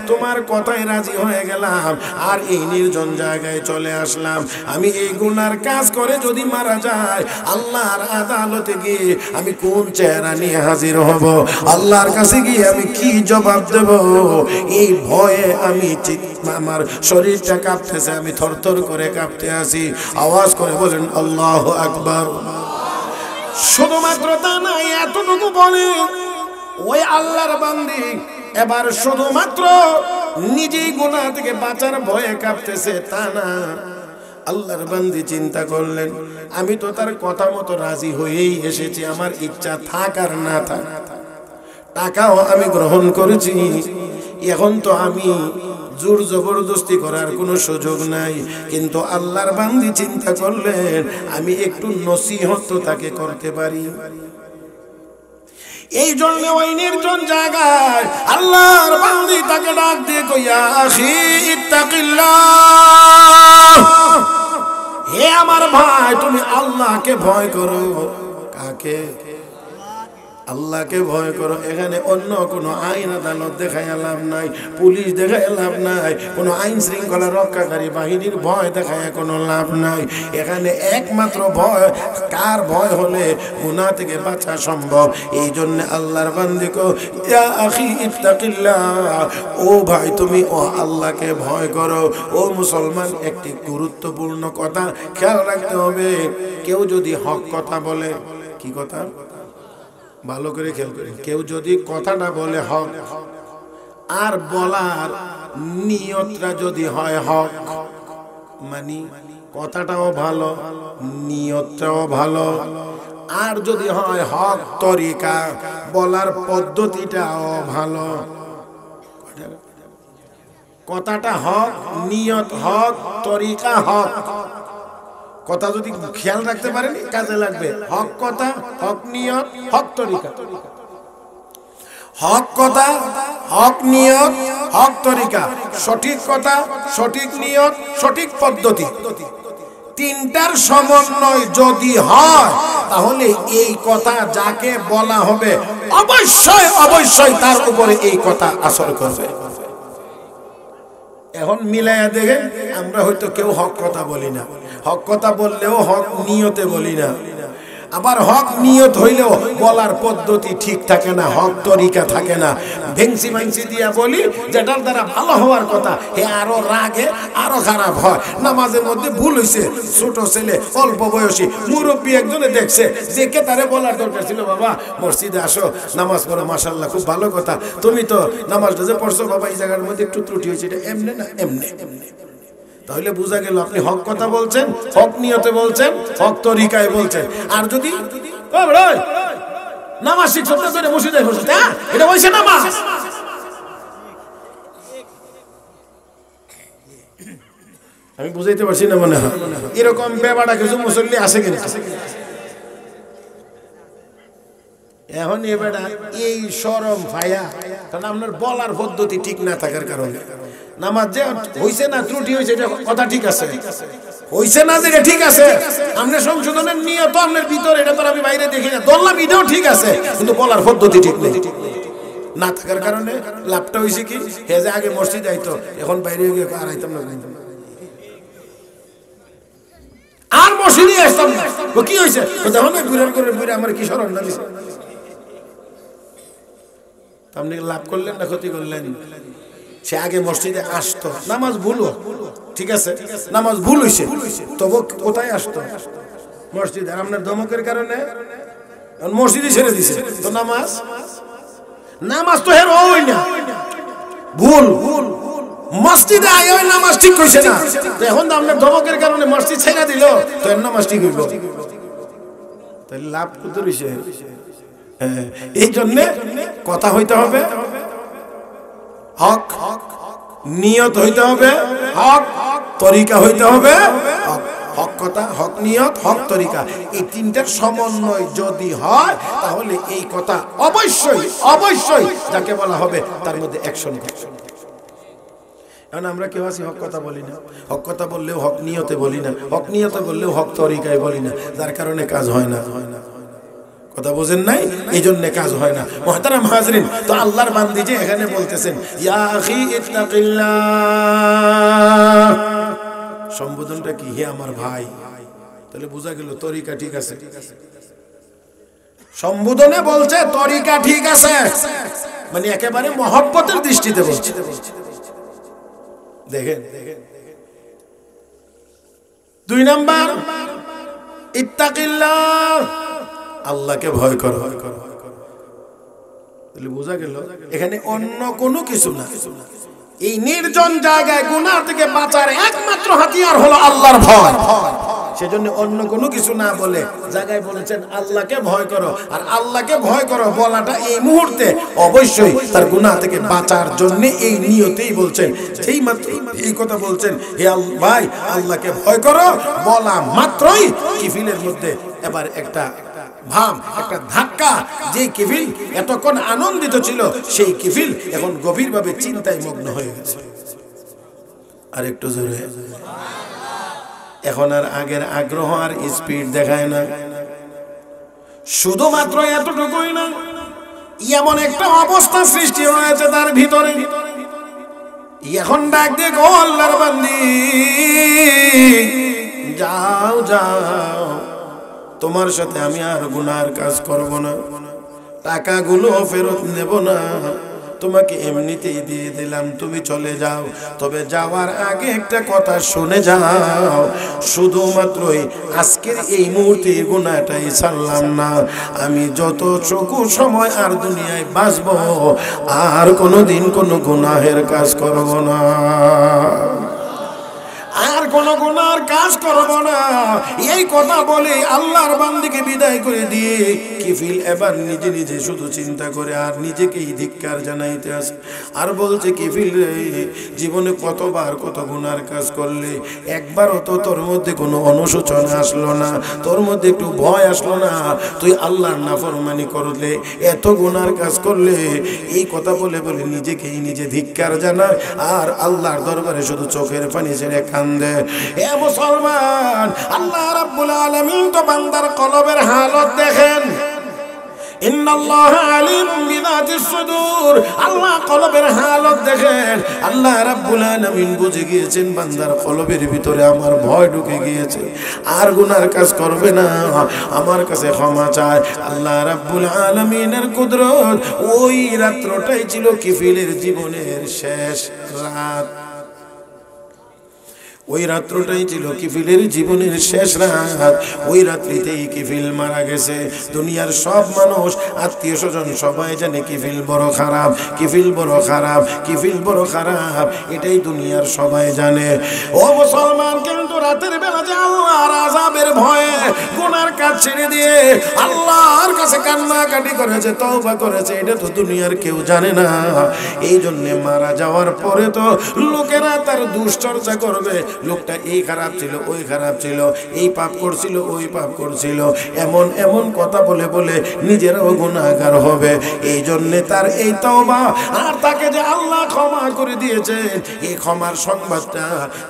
S1: তোমার কথায় রাজি হয়ে গেলাম আর এই নির্জন জায়গায় চলে আসলাম। আমি এই গুনার কাজ করে যদি মারা যায়, আল্লাহর আদালতে গিয়ে আমি কোন চেহারা নিয়ে হাজির হব? আল্লাহর কাছে গিয়ে আমি কি জবাব দেব? এই ভয়ে আমি আমার শরীরটা কাঁপতেছে, আমি থরথর করে কাঁপতে আছি। আওয়াজ করে বলেন আল্লাহু আকবার। শুধুমাত্র তা নাই, এতটুকু বলে ওই আল্লাহর বান্দি এবার শুধুমাত্র নিজেই গুনাহ থেকে বাঁচার ভয়ে কাঁপতেছে তা না, আল্লাহর বান্দি চিন্তা করলেন, আমি তো তার কথা মতো রাজি হয়েই এসেছি, আমার ইচ্ছা থাক আর না থাক, টাকাও আমি গ্রহণ করেছি, এখন তো আমি জোর জবরদস্তি করার কোনো সুযোগ নাই। কিন্তু আল্লাহর বান্দি চিন্তা করলেন, আমি একটু নসিহত তো তাকে করতে পারি। এই জন্য ওই নির্জন জায়গায় আল্লাহর বান্দি তাকে ডাক দিয়ে কইয়া, আখি ইত্তাকিল্লাহ, হে আমার ভাই, তুমি আল্লাহকে ভয় করো। কাকে? আল্লাহকে ভয় করো। এখানে অন্য কোনো আইন আদালত দেখায় লাভ নাই, পুলিশ দেখায় লাভ নাই, কোনো আইন শৃঙ্খলা রক্ষাকারী বাহিনীর ভয় দেখায় কোনো লাভ নাই। এখানে একমাত্র ভয়, কার ভয় হলে গুনাহ থেকে বাঁচা সম্ভব। এই জন্য আল্লাহর বান্দি কো, ইয়া আখি ইত্তাকিল্লাহ, ও ভাই তুমি ও আল্লাহকে ভয় করো। ও মুসলমান, একটি গুরুত্বপূর্ণ কথা খেয়াল রাখতে হবে, কেউ যদি হক কথা বলে, কি কথা? ভালো করে খেয়াল করে, কেউ যদি কথাটা বলে হক, আর বলার নিয়তটা যদি হয় হক, মানে কথাটাও ভালো, নিয়তটাও ভালো, আর যদি হয় হক তরিকা, বলার পদ্ধতিটাও ভালো, কথাটা হক, নিয়ত হক, তরিকা হক, কথা যদি খেয়াল রাখতে পারেন কাজে লাগবে। হক কথা, হক নিয়ত, হক তরিকা। হক কথা, হক নিয়ত, হক তরিকা, সঠিক কথা, সঠিক নিয়ত, সঠিক পদ্ধতি, তিনটার সমন্বয় যদি হয়, তাহলে এই কথা যাকে বলা হবে অবশ্যই অবশ্যই তার উপরে এই কথা আসর করবে। এখন মিলাইয়া দেখেন, আমরা হয়তো কেউ হক কথা বলি না, হক কথা বললেও হক নিয়তে বলি না, আবার হক নিয়ত হইলেও বলার পদ্ধতি ঠিক থাকে না, হক তরিকা থাকে না, ভেংসি ভাংসি দিয়া বলি, যেটার দ্বারা ভালো হওয়ার কথা হে আরো রাগে আরো খারাপ হয়। নামাজের মধ্যে ভুল হয়েছে, ছোট ছেলে অল্প বয়সী মুরব্বী একজনে দেখছে যে কে তারে বলার দরকার ছিল, বাবা মসজিদে আসো, নামাজ পড়ো, মাশাআল্লাহ খুব ভালো কথা, তুমি তো নামাজটা যে পড়ছো বাবা এই জায়গার মধ্যে একটু ত্রুটি হয়েছে, এটা এমনি না এমনি। তাহলে বোঝা গেল আপনি হক কথা বলছেন, হক নিয়তে বলছেন, হক তরিকায় বলছেন। আর যদি নামাজ শিখছ তো করে মসজিদে বসে, হ্যাঁ এটা হইছে নামাজ? আমি বুঝাইতে পারছি না মনে হয়। এরকম বেবাড়া কিছু মুসল্লি আছে কিনা? এখন এবারে এই শরম ভাইয়া, কারণ আপনার বলার পদ্ধতি ঠিক না থাকার কারণে নামাজ যে হইছে না ত্রুটি হইছে এটা কথা ঠিক আছে, হইছে না যেটা ঠিক আছে, আপনার সংশোধনের নিয়ত আপনার ভিতরে, এটা তো আমি বাইরে দেখি না, দল্লাম এটাও ঠিক আছে, কিন্তু বলার পদ্ধতি ঠিক নেই না থাকার কারণে লাভটা হয়েছে কি, হে যে আগে মসজিদ আইতো এখন বাইরে গিয়ে আর আইতাম না, আর মসজিদে আসতাম না। কি হয়েছে দেখো না, বুড়ার করে বুড়ে আমার কি স্মরণ না দিছে, আপনি লাভ করলেন না ক্ষতি করলেন? সে আগে মসজিদে আসতো, নামাজ ভুল, ঠিক আছে নামাজ ভুল হইছে, তবু কোথায় আসতো? মসজিদে। আর আপনার ধমকের কারণে মসজিদে ছেড়ে দিছে, তো নামাজ তো হের হই না, ভুল। মসজিদে আয় ওই নামাজ ঠিক হইছে না, তো এখন তো আপনার ধমকের কারণে মসজিদ ছেড়ে দিল, তো এর নামাজ ঠিক হইল, তাহলে লাভ কত হইছে? এই জন্য কথা হইতে হবে হক, নিয়ত হইতে হবে হক, তরিকা হইতে হবে হক, কথা হক নিয়ত হক তরিকা, এই তিনটার সমন্বয় যদি হয় তাহলে এই কথা অবশ্যই অবশ্যই যাকে বলা হবে তার মধ্যে অ্যাকশন। কারণ আমরা কেউ আছি হক কথা বলি না, হক কথা বললেও হক নিয়তে বলি না, হক নিয়তে বললেও হক তরিকায় বলি না, যার কারণে কাজ হয় না। কথা বোঝেন নাই, এই জন্য কাজ হয় না। মুহতারাম হাজরিন, তো আল্লাহর বান্দি যে এখানে বলতেছেন ইয়া আখি ইত্তাকিল্লাহ, সম্বোধনটা কি? হে আমার ভাই, তাহলে বোঝা গেল তরিকা ঠিক আছে, সম্বোধনে বলছে তরিকা ঠিক আছে, মানে একেবারে মহব্বতের দৃষ্টিতে বলছে। দেখেন 2 নাম্বার ইত্তাকিল্লাহ, আল্লাহকে ভয় করো, তাহলে বোঝা গেল এখানে অন্য কোনো কিছু না, এই নির্জন জায়গায় গুনাহ থেকে বাঁচার একমাত্র হাতিয়ার হলো আল্লাহর ভয়। সেজন্য অন্য কোনো কিছু না বলে জায়গায় বলেছেন আল্লাহকে ভয় করো, আর আল্লাহকে ভয় করো বলাটা এই মুহূর্তে অবশ্যই তার গুনাহ থেকে বাঁচার জন্য এই নিয়তেই বলছেন। যেই মাত্র এই কথা বলছেন হে ভাই আল্লাহকে ভয় করো বলা মাত্রই কিফিলের মধ্যে এবার একটা ভাম, একটা ধাক্কা, যে কিফিল এতক্ষণ আনন্দিত ছিল সেই কিফিল এখন গভীরভাবে চিন্তায় মগ্ন হয়ে গেছে। আর একটু জোরে, এখন আর আগের আগ্রহ আর স্পিড দেখায় না, শুধুমাত্র এতটুকুই না, এমন একটা অবস্থা সৃষ্টি হয়েছে তার ভিতরে, এখন ডাক দিয়ে গো আল্লাহর বান্দি যাও যাও, তোমার সাথে আমি আর গুনার কাজ করব না, টাকাগুলো ফেরত নেব না, তোমাকে এমনিতেই দিয়ে দিলাম, তুমি চলে যাও। তবে যাওয়ার আগে একটা কথা শুনে যাও, শুধুমাত্রই আজকের এই মুহূর্তে গুনাহটাই ছাড়লাম না, আমি যতটুকু সময় আর দুনিয়ায় বাঁচব আর কোনোদিন কোনো গুনাহের কাজ করব না, আর কোন গুনার কাজ করব না। এই কথা বলে আল্লাহর বান্দিকে বিদায় করে দিয়ে কিফিল এবার নিজে নিজে শুধু চিন্তা করে আর নিজেকেই ধিক্কার জানাইতে আসে, আর বলছে কিফিল রে, জীবনে কতবার কত গুনার কাজ করলে, একবারও তো তোর মধ্যে কোনো অনুশোচনা আসলো না, তোর মধ্যে একটু ভয় আসলো না, তুই আল্লাহর নাফরমানি করলে, এত গুনার কাজ করলে। এই কথা বলে বলে নিজেকেই নিজে ধিক্কার জানায় আর আল্লাহর দরবারে শুধু চোখের পানি ছেড়ে কান্দে। এ মুসলমান, আল্লাহ রাব্বুল আলামিন তো বান্দার কলবের হালত দেখেন, ইন্নাল্লাহা আলিমুম বিযাতিস সুদূর, আল্লাহ কলবের হালত দেখেন। আল্লাহ রাব্বুল আলামিন বুঝে গিয়েছেন বান্দার কলবের ভিতরে আমার ভয় ঢুকে গিয়েছে, আর গুনার কাজ করবে না, আমার কাছে ক্ষমা চায়। আল্লাহ রাব্বুল আলামিনের কুদরত, ওই রাত্রটাই ছিল কিফিলের জীবনের শেষ রাত। ওই রাত্রটাই ছিল কিফিলের জীবনের শেষ রাত। ওই রাত্রিতেই কিফিল মারা গেছে। দুনিয়ার সব মানুষ, আত্মীয় স্বজন সবাই জানে কিফিল বড় খারাপ, কিফিল বড় খারাপ, কিফিল বড় খারাপ, এটাই দুনিয়ার সবাই জানে। ও মুসলমান, কিন্তু রাতের বেলা যে আল্লাহর আযাবের ভয়ে গুনার কাজ ছেড়ে দিয়ে আল্লাহর কাছে কান্নাকাটি করেছে, তওবা করেছে, এটা তো দুনিয়ার কেউ জানে না। এই জন্যে মারা যাওয়ার পরে তো লোকেরা তার দুশ্চর্চা করবে, লোকটা এই খারাপ ছিল, ওই খারাপ ছিল, এই পাপ করছিল, ওই পাপ করছিল, এমন এমন কথা বলে বলে নিজেরাও গুনাহগার হবে। এই জন্যে তার এই তওবা আর তাকে যে আল্লাহ ক্ষমা করে দিয়েছেন, এই ক্ষমার সংবাদটা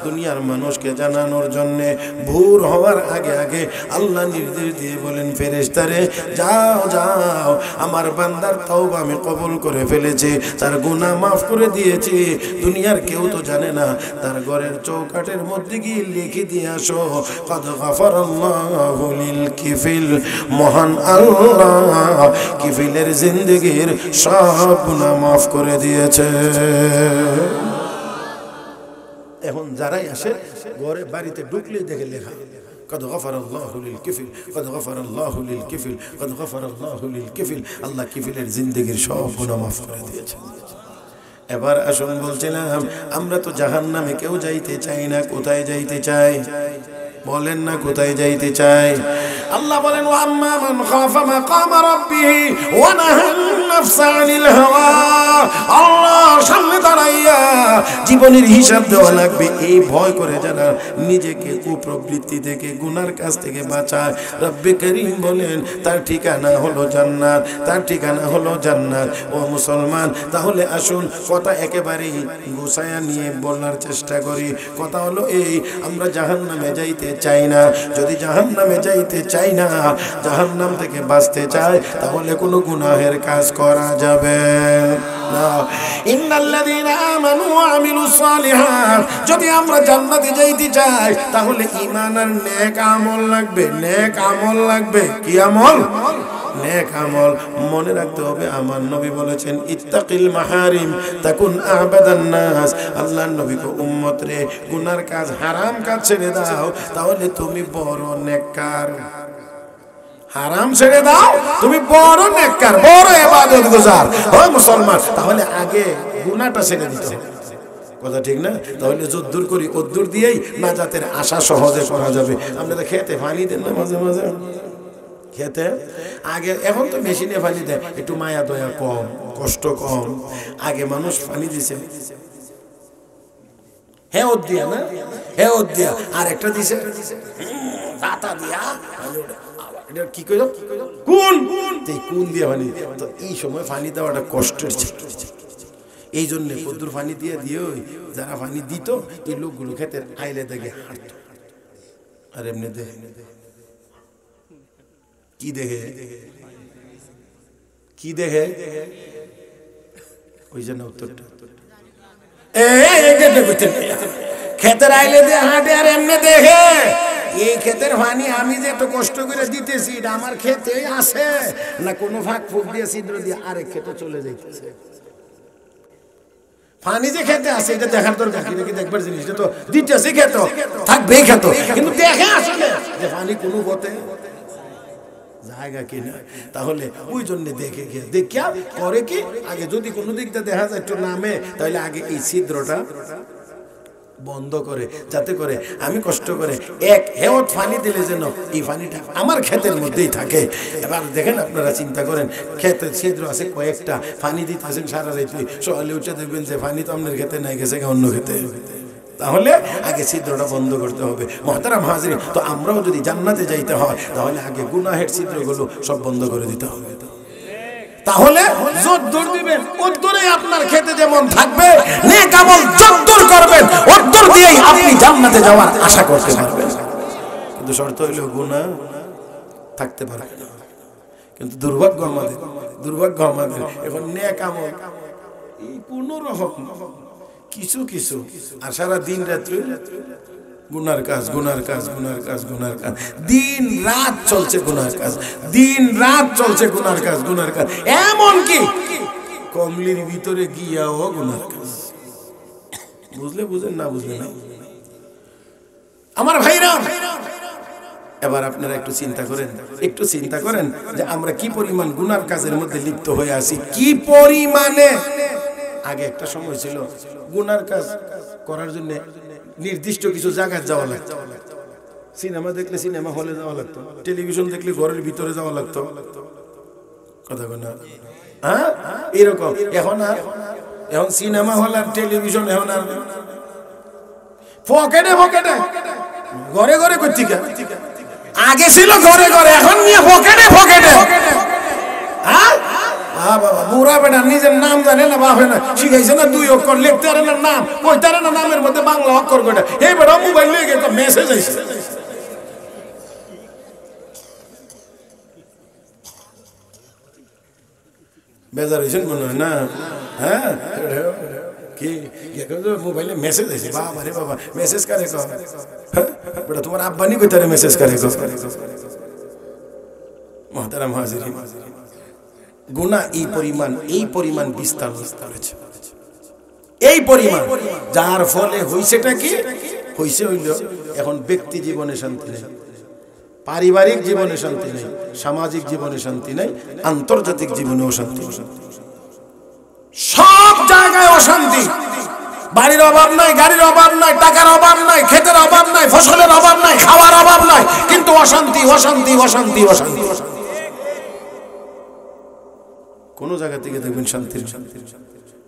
S1: দুনিয়ার মানুষকে জানানোর জন্যে ভোর হওয়ার আগে আগে আল্লাহ নির্দেশ দিয়ে বলেন, ফেরেশতারে যাও যাও, আমার বান্দার তওবা আমি কবুল করে ফেলেছি, তার গুনাহ মাফ করে দিয়েছি। দুনিয়ার কেউ তো জানে না, তার ঘরের চৌকাঠের মধ্যে গিয়ে লিখে দিয়ে আসো, কদ গফারাল্লাহু লিল কিফিল, মহান আল্লাহ কিফিলের জিন্দেগির সব গুনাহ মাফ করে দিয়েছে। এখন যারাই আসে ঘরে বাড়িতে ঢুকলেই দেখে লেখা, কদ গফারাল্লাহু লিল কিফিল, কদ গফারাল্লাহু লিল কিফিল, কদ গফারাল্লাহু লিল কিফিল, আল্লাহ কিফিলের জিন্দেগির সব গুনাহ মাফ করে দিয়েছে। এবার আসুন, বলছিলাম আমরা তো জাহান্নামে কেউ যাইতে চাই না। কোথায় যাইতে চাই বলেন না, কোথায় যাইতে চাই? আল্লাহ বলেন, ওয়া আম্মা মান খাফা মাকামা রাব্বিহি ওয়া নাহান নাফসা আনিল হাওয়া। আল্লাহর সামনে দাঁড়াইয়া জীবনের হিসাব দেওয়া লাগবে, এই ভয় করে যারা নিজেকে কুপ্রবৃত্তি থেকে, গুনার কাছ থেকে বাঁচায়, রব্বে করিম বলেন তার ঠিকানা হলো জান্নাত, তার ঠিকানা হলো জান্নাত। ও মুসলমান, তাহলে আসুন কথা একেবারেই গুছায়া নিয়ে বলার চেষ্টা করি। কথা হলো এই, আমরা জাহান্নামে যাইতে চাই না। যদি জাহান্নামে যাইতে চাই না, জাহান্নাম থেকে বাঁচতে চাই, তাহলে কোনো গুনাহের কাজ করা যাবে না। ইন্নাল্লাযীনা আমানু ওয়া আমিলুস সালিহাত, যদি আমরা জান্নাতে যাইতে চাই তাহলে ঈমান আর নেক আমল লাগবে। নেক আমল লাগবে। কি আমল? নেক আমল। মনে রাখতে হবে, আমার নবী বলেছেন, ইত্তাকিল মাহারিম তাকুন আবাদান নাস। আল্লাহর নবী কো, উম্মত রে, গুনার কাজ, হারাম কাজ ছেড়ে দাও, তাহলে তুমি বড় নেককার। হারাম ছেড়ে দাও, তুমি বড় নেককার, বড় ইবাদত গুজার। ও মুসলমান, তাহলে আগে গুনাহটা ছেড়ে দিতে হবে। কথা ঠিক না? তাহলে যদ্দুর করি ওদ্দুর দিয়েই নাজাতের আশা সহজে করা যাবে। আপনারা খেতে পানি দেন না মাঝে মাঝে? খেতে আগে, এখন তো মেশিনে পানি দেয়, একটু মায়া দয়া কম, কষ্ট কম। আগে মানুষ পানি দিছে হ্যাঁ ওদ দিয়া, না হ্যাঁ ওদ দিয়া, আর একটা দিছে পাতা দিয়া, এটা কি কইল, কোন কোন দিয়া পানি। তো এই সময় পানি দেওয়াটা কষ্টের ছিল। এই জন্য কদ্দুর পানি দিয়ে দিও, যারা পানি দিত এই লোকগুলো খেতে আইলে দেখে হাঁটত। আর এমনি দেখে কি দেখে, কি দেখে, ওই জন্য উত্তরটা খেতের আইলে দিয়ে হাঁটে আর এমনি দেখে। এই ক্ষেতের পানি আমি যে এত কষ্ট করে দিতেছি, এটা আমার ক্ষেতে আছে না কোনো ফাঁক ফুক দিয়ে ছিদ্র দিয়ে আরেক ক্ষেতে চলে যাইতেছে। পানি যে খেতে আছে এটা দেখার দরকার কি? নাকি দেখবার জিনিস, এটা তো দিতেছে খেত, থাকবেই খেত, কিন্তু দেখে আসলে যে পানি কোনো পথে জায়গা কিনা। তাহলে ওই জন্য দেখে গিয়ে দেখিয়া করে কি, আগে যদি কোনো দিকটা দেখা যায় একটু নামে, তাহলে আগে এই ছিদ্রটা বন্ধ করে, যাতে করে আমি কষ্ট করে এক হেওত পানি দিলে যেন এই পানিটা আমার ক্ষেতের মধ্যেই থাকে। এবার দেখেন, আপনারা চিন্তা করেন, ক্ষেতের ছিদ্র আছে কয়েকটা, পানি দিতেছেন সারা রাতে, সকালে উঠে দেখবেন যে পানি তো আপনার ক্ষেতে নাই, গেছে অন্য ক্ষেতে। তাহলে আগে ছিদ্রটা বন্ধ করতে হবে। মুহতারাম হাজিরিন, তো আমরাও যদি জান্নাতে যাইতে হয় তাহলে আগে গুনাহের ছিদ্রগুলো সব বন্ধ করে দিতে হবে। তাহলে যদ্দুর দিবেন ওদ্দুরেই আপনার খেতে যেমন থাকবে, নেক আমল যদ্দুর করবেন ওদ্দুর দিয়েই আপনি জান্নাতে যাওয়ার আশা করতে পারবেন। কিন্তু শর্ত হইল গুনাহ থাকতে পারে না। কিন্তু দুর্ভাগ্য আমাদের, দুর্ভাগ্য আমাদের, এখন নেক আমল এই কোনো রকম কিছু কিছু, আর সারা দিন রাত্রি গুনার কাজ, গুনার কাজ, গুনার কাজ, গুনার কাজ, দিন রাত চলছে গুনার কাজ, দিন রাত চলছে গুনার কাজ, গুনার কাজ। এমন কি কমলির ভিতরে গিয়াও গুনার কাজ। বুঝলে বুঝেন, না বুঝলে না। আমার ভাইরা, এবার আপনারা একটু চিন্তা করেন যে আমরা কি পরিমাণ গুনার কাজের মধ্যে লিপ্ত হয়ে আছি, কি পরিমাণে। আগে একটা সময় ছিল গুনার কাজ করার জন্য নির্দিষ্ট কিছু জায়গায় যাওয়া লাগতো। সিনেমা দেখলে সিনেমা হলে যাওয়া লাগতো, টেলিভিশন দেখলে ঘরের ভিতরে যাওয়া লাগতো, কথা বলে না? হ্যাঁ, এরকম। এখন সিনেমা হল আর টেলিভিশন এখন আর পকেটে ঘরে ঘরে করছি। আগে ছিল ঘরে ঘরে, এখন নিয়ে পকেটে। হ্যাঁ বাবা, বুড়া বেটা নিজের নাম জানে না, বাপে না শিখাইছে না, 2 অক্ষর লিখতে পারে না, নাম কইতে পারে না, নামের মধ্যে বাংলা অক্ষর কয়টা। এই বেটা মোবাইল নিয়ে গেছে, মেসেজ আইছে। বেজার হয়েছেন মনে হয় না? হ্যাঁ, কি মোবাইলে মেসেজ আছে, বাবা রে বাবা, মেসেজ কারে কর বেটা, তোমার আব্বানি কই তারে মেসেজ কারে কর। মুহতারাম হাজিরিন, গুনাহ এই পরিমাণ বিস্তার হয়েছে, এই পরিমাণ, যার ফলে হইছেটা কি হইল, এখন ব্যক্তি জীবনে শান্তি নেই, পারিবারিক জীবনে শান্তি নেই, সামাজিক জীবনে শান্তি নেই, আন্তর্জাতিক জীবনেও শান্তি, সব জায়গায় অশান্তি। বাড়ির অভাব নাই, গাড়ির অভাব নাই, টাকার অভাব নাই, ক্ষেতের অভাব নাই, ফসলের অভাব নাই, খাওয়ার অভাব নাই, কিন্তু অশান্তি। কোন জায়গা থেকে দেখবেন শান্তির,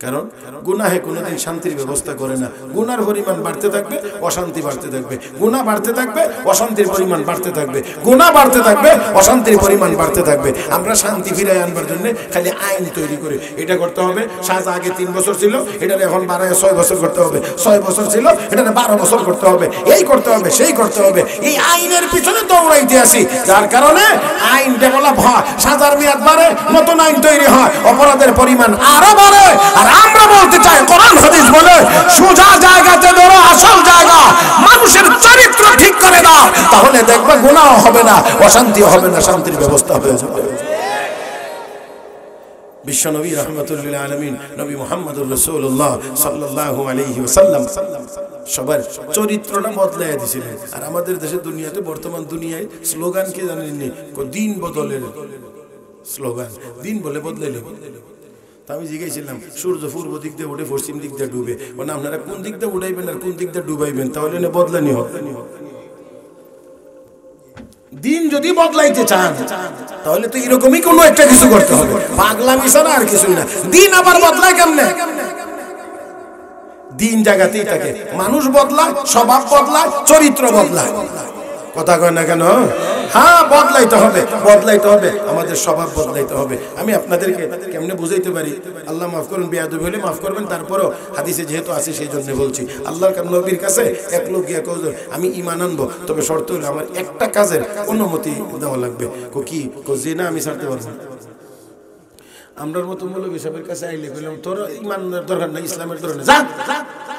S1: কারণ গুনাহে কোনোদিন শান্তির ব্যবস্থা করে না। গুনার পরিমাণ বাড়তে থাকবে, অশান্তি বাড়তে থাকবে, গুনাহ বাড়তে থাকবে, অশান্তির পরিমাণ বাড়তে থাকবে, গুনাহ বাড়তে থাকবে, অশান্তির পরিমাণ বাড়তে থাকবে। আমরা শান্তি ফিরাই আনবার জন্য খালি আইন তৈরি করে, এটা করতে হবে, সাজা আগে 3 বছর ছিল, এটা এখন 6 বছর করতে হবে, 6 বছর ছিল, এটা 12 বছর করতে হবে, এই করতে হবে, সেই করতে হবে। এই আইনের পিছনে দৌড়াইতে আসি, যার কারণে আইন ডেভেলপ হয়, সাজার মেয়াদ বাড়ে, নতুন আইন তৈরি হয়, অপরাধের পরিমাণ আরো বাড়ে। আর আমরা বলতে চাই, কোরআন হাদিস বলে সোজা জায়গাতে ধরো, আসল জায়গা, মানুষের চরিত্র ঠিক করে দাও, তাহলে দেখবে গুনাহ হবে না, অশান্তি হবে না, শান্তির ব্যবস্থা হয়ে যাবে। বিশ্বনবী রাহমাতুল আলামিন নবী মুহাম্মদুর রাসূলুল্লাহ সাল্লাল্লাহু আলাইহি ওয়াসাল্লাম সবার চরিত্রটা বদলাইয়া দিয়েছিলেন। আর আমাদের দেশের দুনিয়াতে, বর্তমান দুনিয়ায় স্লোগান কি জানেননি? দিন বদলের স্লোগান, দিন বলে বদলাইলে। আমি জিজ্ঞাসিলাম, সূর্য পূর্ব দিক দিয়ে উঠে পশ্চিম দিক দিয়ে ডুবে, মানে আপনারা কোন দিক দিয়ে উঠাইবেন আর কোন দিক দিয়ে ডুবাইবেন, তাহলে বদলানি হবে। দিন যদি বদলাইতে চান তাহলে তো এরকমই কোনো একটা কিছু করতে হবে, পাগলামি ছাড়া আর কিছুই না। দিন আবার বদলায় কেমনে? দিন জায়গাতেই থাকে, মানুষ বদলায়, স্বভাব বদলায়, চরিত্র বদলায়, কথা কয় না কেন? হ্যাঁ, বদলাইতে হবে, আমাদের স্বভাব বদলাইতে হবে। আমি আপনাদেরকে কেমনে বুঝাইতে পারি? আল্লাহ মাফ করুন, বেয়াদবি হলে মাফ করবেন, তারপরও হাদিসে যেহেতু আছে সেই জন্য বলছি। আল্লাহর নবীর কাছে এক লোক গিয়া কইল, আমি ঈমান আনবো, তবে শর্ত হলো আমার একটা কাজের অনুমতি দেওয়া লাগবে। কি? যে না, আমি ছাড়তে পারবো না। আমরার মতো মৌলভী সাহেবের কাছে আইলে বললাম, তোর ঈমানের দরকার নাই, ইসলামের দরকার নেই, যা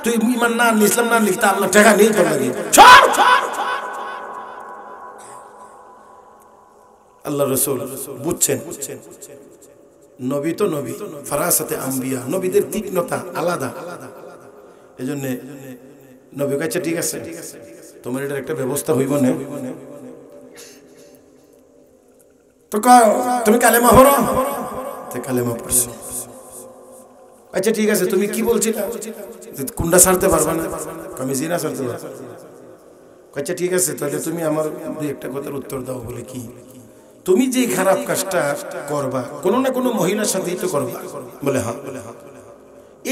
S1: তুই ঈমান না আনলি, ইসলাম না আনলি, তা আল্লাহ টাকা নেই তোর লাগে, আল্লাহ রাসূল বুঝছেন, নবী তো নবী, ফারাসাতে আম্বিয়া, নবীদের তীক্ষ্ণতা আলাদা। এজন্য নবী কাছে, ঠিক আছে তোমার এটার একটা ব্যবস্থা হইব না, তো তুমি কালেমা পড়ো, কালেমা পড়ছো, আচ্ছা ঠিক আছে, তুমি কি বলছিলে, কোনটা ছাড়তে পারবা না? আমি জিনা ছাড়তে পারবো। আচ্ছা ঠিক আছে, তাহলে তুমি আমার দুই একটা কথার উত্তর দাও। বলে কি? তুমি যে খারাপ কাজটা করবা, কোনো না কোনো মহিলার সাথেই তো করবা। বলে হ্যাঁ।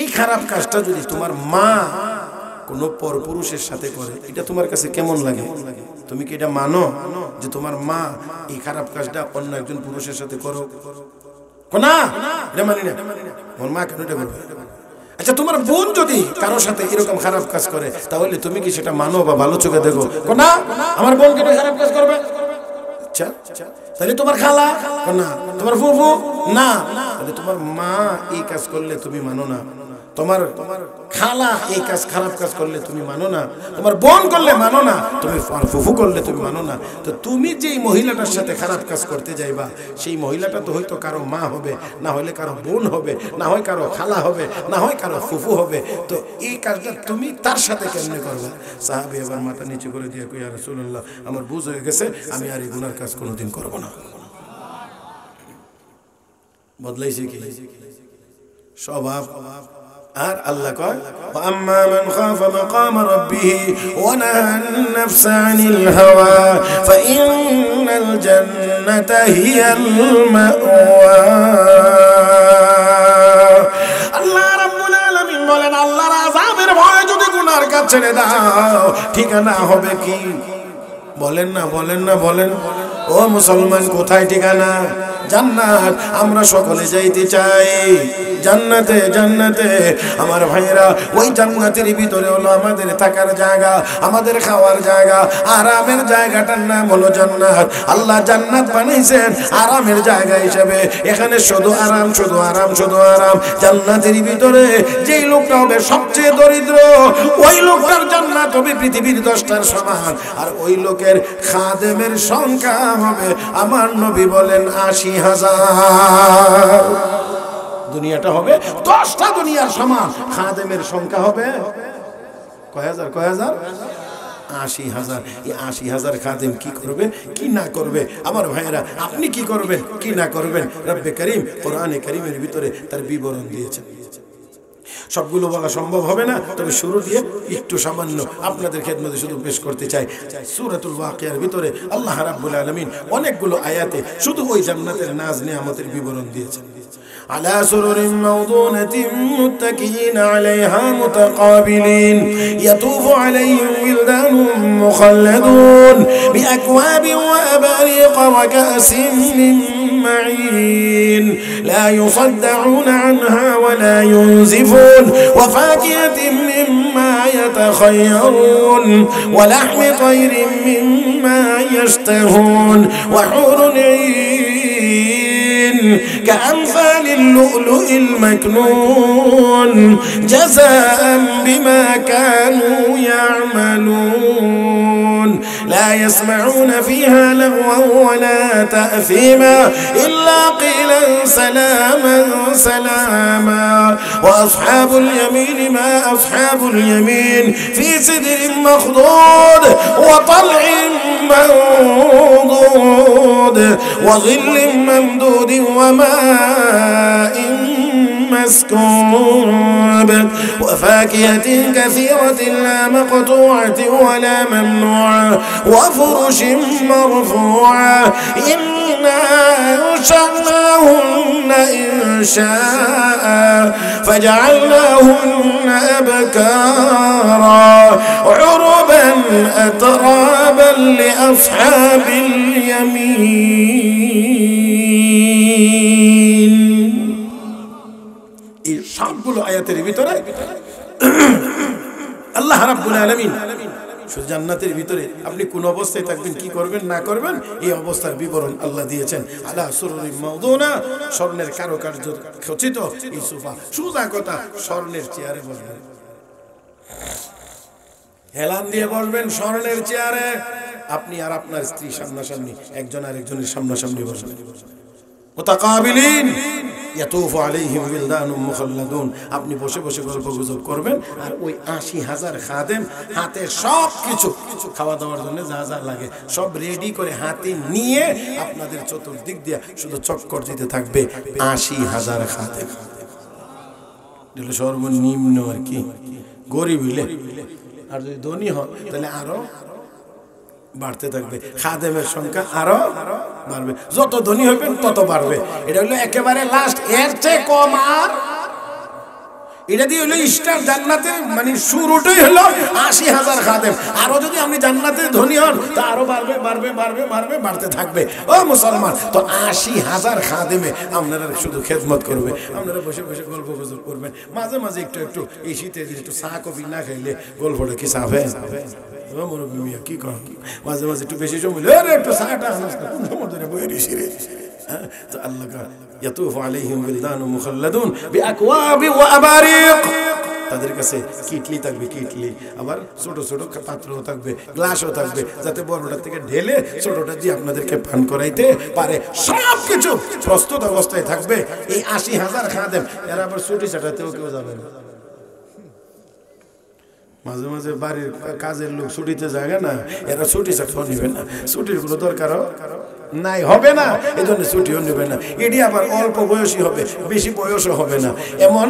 S1: এই খারাপ কাজটা যদি তোমার মা কোনো পরপুরুষের সাথে করে, এটা তোমার কাছে কেমন লাগে? তুমি কি এটা মানো যে তোমার মা এই খারাপ কাজটা অন্য একজন পুরুষের সাথে করো? না, এটা মানি না, আমার মা কেন এটা করবে? আচ্ছা, তোমার বোন যদি কারোর সাথে এরকম খারাপ কাজ করে, তাহলে তুমি কি সেটা মানো বা ভালো চোখে দেখো? না, আমার বোন কেন খারাপ কাজ করবে? আচ্ছা, তাহলে তোমার খালা না, তোমার ফুফু না, তাহলে তোমার মা এই কাজ করলে তুমি মানো না, তোমার খালা এই কাজ খারাপ কাজ করলে তুমি মানো না, তোমার বোন করলে মানো না, তুমি ফুফু করলে তুমি মানো না। তো তুমি যেই মহিলাটার সাথে খারাপ কাজ করতে যাইবা সেই মহিলাটা তো হয়তো কারো মা হবে, না হলে কারো বোন হবে, না হয় কারো খালা হবে, না হয় কারো ফুফু হবে। তো এই কাজটা তুমি তার সাথে কেমনে করবে? সাহাবী আবার মাথা নিচু করে দিয়ে কই, ইয়া রাসূলুল্লাহ, আমার বুঝ হয়ে গেছে, আমি আর এই গুনার কাজ কোনোদিন করব না। বদলাইছে কি স্বভাব? আর আল্লাহ কয়, আম্মা মান খাফা মাকাম রাব্বিহি ওয়া নাহা নাফসা আনিল হাওয়া ফাইন্নাল জান্নাতা হিয়াল মাওয়া। আল্লাহ রাব্বুল আলামিন বলেন, আল্লাহর আযাবের ভয়ে যদি গুনার কাজ ছেড়ে দাও, ঠিকানা হবে কি? বলেন না, বলেন না, বলেন। ও মুসলমান, কোথায় ঠিকানা? জান্নাত। আমরা সকলে যাইতে চাই জান্নাতে। জান্নাতে আমার ভাইরা, ওই জান্নাতের ভিতরে হলো আমাদের থাকার জায়গা, আমাদের খাওয়ার জায়গা, আরামের জায়গাটার নাম হলো জান্নাত। আল্লাহ জান্নাত বানাইছেন আরামের জায়গা হিসেবে। এখানে শুধু আরাম, শুধু আরাম, শুধু আরাম। জান্নাতের ভিতরে যেই লোকটা হবে সবচেয়ে দরিদ্র, ওই লোকটার জান্নাত হবে পৃথিবীর 10টার সমান। আর ওই লোকের খাদেমের সংখ্যা হবে, আমার নবী বলেন, 80,000। দুনিয়াটা হবে 10টা দুনিয়ার সমান, খাদেমের সংখ্যা হবে কয় হাজার? কয় হাজার? 80,000। এই 80,000 খাদেম কি করবে কি না করবে? আমার ভাইয়েরা, আপনি কি করবেন কি না করবেন, রব্বে করিম কোরআনে কারীমের ভিতরে তার বিবরণ দিয়েছেন। সবগুলো বলা সম্ভব হবে না, তবে শুরু দিয়ে একটু সামান্য আপনাদের খেদমতে শুধু পেশ করতে চাই। সূরাতুল ওয়াকিয়ার ভিতরে আল্লাহ রাব্বুল আলামিন অনেকগুলো আয়াতে শুধু ওই জান্নাতের নাজ নিয়ামতের বিবরণ দিয়েছেন। على سرر موضونة متكئين عليها متقابلين يطوف عليهم ولدان مخلدون بأكواب وأباريق وكأس من معين لا يصدعون عنها ولا ينزفون وفاكهة مما يتخيرون ولحم طير مما يشتهون وحور عين كأمثال اللؤلؤ المكنون جزاء بما كانوا يعملون لا يسمعون فيها لغوا ولا تأثيما إلا قيلا سلاما سلاما وأصحاب اليمين ما أصحاب اليمين في سدر مخضود وطلع منضود وظل ممدود وماء مسكوب وفاكهة كثيرة لا مقطوعة ولا ممنوعة وفرش مرفوعة إنا أنشأناهن إنشاء فجعلناهن أبكارا عربا أترابا لأصحاب اليمين। এই সবগুলো আয়াতের ভিতরে আল্লাহ রাব্বুল আলামিন শুধু জান্নাতের ভিতরে আপনি কোন অবস্থায় থাকবেন, কি করবেন না করবেন, এই অবস্থার বিবরণ আল্লাহ দিয়েছেন। আলা সুরুরিন মাউদুনা, স্বর্ণের কারুকার্য খচিত এই সোফা। সোজা কথা, স্বর্ণের চেয়ারে বসবেন, হেলান দিয়ে বসবেন স্বর্ণের চেয়ারে। আপনি আর আপনার স্ত্রী সামনাসামনি, একজন আর একজনের সামনাসামনি বসবেন। মুতাকাবিলিন ইয়াতুফু আলাইহিম ওয়িলদানুম মুখাল্লাদুন, আপনি বসে বসে গল্প গুজব করবেন। আর ওই 80,000 খাদেম হাতে সব কিছু খাওয়া দাওয়ার জন্য যা যা লাগে সব রেডি করে হাতে নিয়ে আপনাদের চতুর্দিক দিয়ে শুধু চক্কর দিতে থাকবে 80,000 খাদেম। এটা সর্বনিম্ন আর কি, গরিব হইলে। আর যদি ধনী হন তাহলে আরো বাড়তে থাকবে, খাদেমের সংখ্যা আরো বাড়বে। যত ধনী হইবেন তত বাড়বে। এটা হলো একেবারে লাস্ট, এর চেয়ে কম আর এটা দিয়ে হলো স্টার জান্নাতে, মানে শুরুটাই হলো 80,000 খাদেম। আরো যদি আপনি জান্নাতে ধনী হন তা আরো বাড়বে বাড়বে বাড়বে বাড়বে বাড়তে থাকবে। ও মুসলমান, তো 80,000 খাদেমে আপনারা শুধু খেদমত করবে, আপনারা বসে বসে গল্প গুজব করবেন। মাঝে মাঝে একটু একটু এই শীতে একটু চা কফি না খাইলে গল্পটা কি চাবে? মুরব্বী মিয়া কি করেন, মাঝে মাঝে একটু বেশি সময় একটু চাটা কোন সময় ধরে বয়ে দিছি রে, তো আল্লাহ ইয়াতুফু আলাইহিম বিলদানুম মুখাল্লাদুন বিআকওয়াবি ওয়া আবারিক, তাদের কাছে কিটলি থাকবে, কিটলি আবার ছোট ছোট পাত্রও থাকবে, গ্লাসও থাকবে, যাতে বড়টা থেকে ঢেলে ছোটটা দিয়ে আপনাদেরকে পান করাইতে পারে। সব কিছু প্রস্তুত অবস্থায় থাকবে। এই ৮০,০০০ খাদেম এরা আবার ছুটি ছাটাতেও কেউ যাবে না। মাঝে মাঝে বাড়ির কাজের লোক ছুটিতে যায় না, এরা ছুটি ছাটাও নেবে না, ছুটির কোনো দরকারও নাই, হবে না, এই জন্য ছুটিও নেবে না। এটি আবার অল্প বয়সী হবে, বেশি বয়সও হবে না, এমন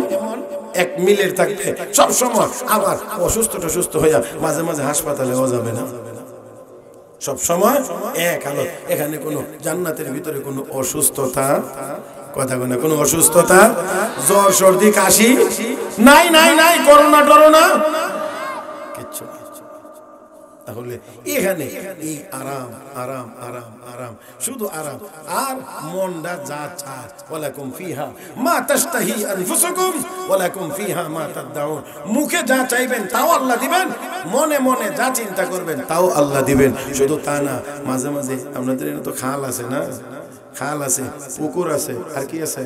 S1: এক মিলের থাকবে সব সময়। আবার অসুস্থ হইয়া মাঝে মাঝে হাসপাতালেও যাবে না, সব সময় এক হালত। এখানে কোনো জান্নাতের ভিতরে কোনো অসুস্থতা, কথা বলে কোনো অসুস্থতা, জ্বর সর্দি কাশি নাই, নাই নাই, করোনা টরোনা কিচ্ছু না। তাহলে এখানে এই আরাম আরাম আরাম আরাম, শুধু আরাম। আর মনটা যা চায়, ওয়ালাকুম ফিহা মা তাশতাহি আনফুসুকুম ওয়ালাকুম ফিহা মা তাদউন, মুখে যা চাইবেন তাও আল্লাহ দিবেন, মনে মনে যা চিন্তা করবেন তাও আল্লাহ দিবেন। শুধু তা না, মাঝে মাঝে আপনাদের এখানে তো খাল আছে না, খাল আছে, পুকুর আছে, আর কি আছে,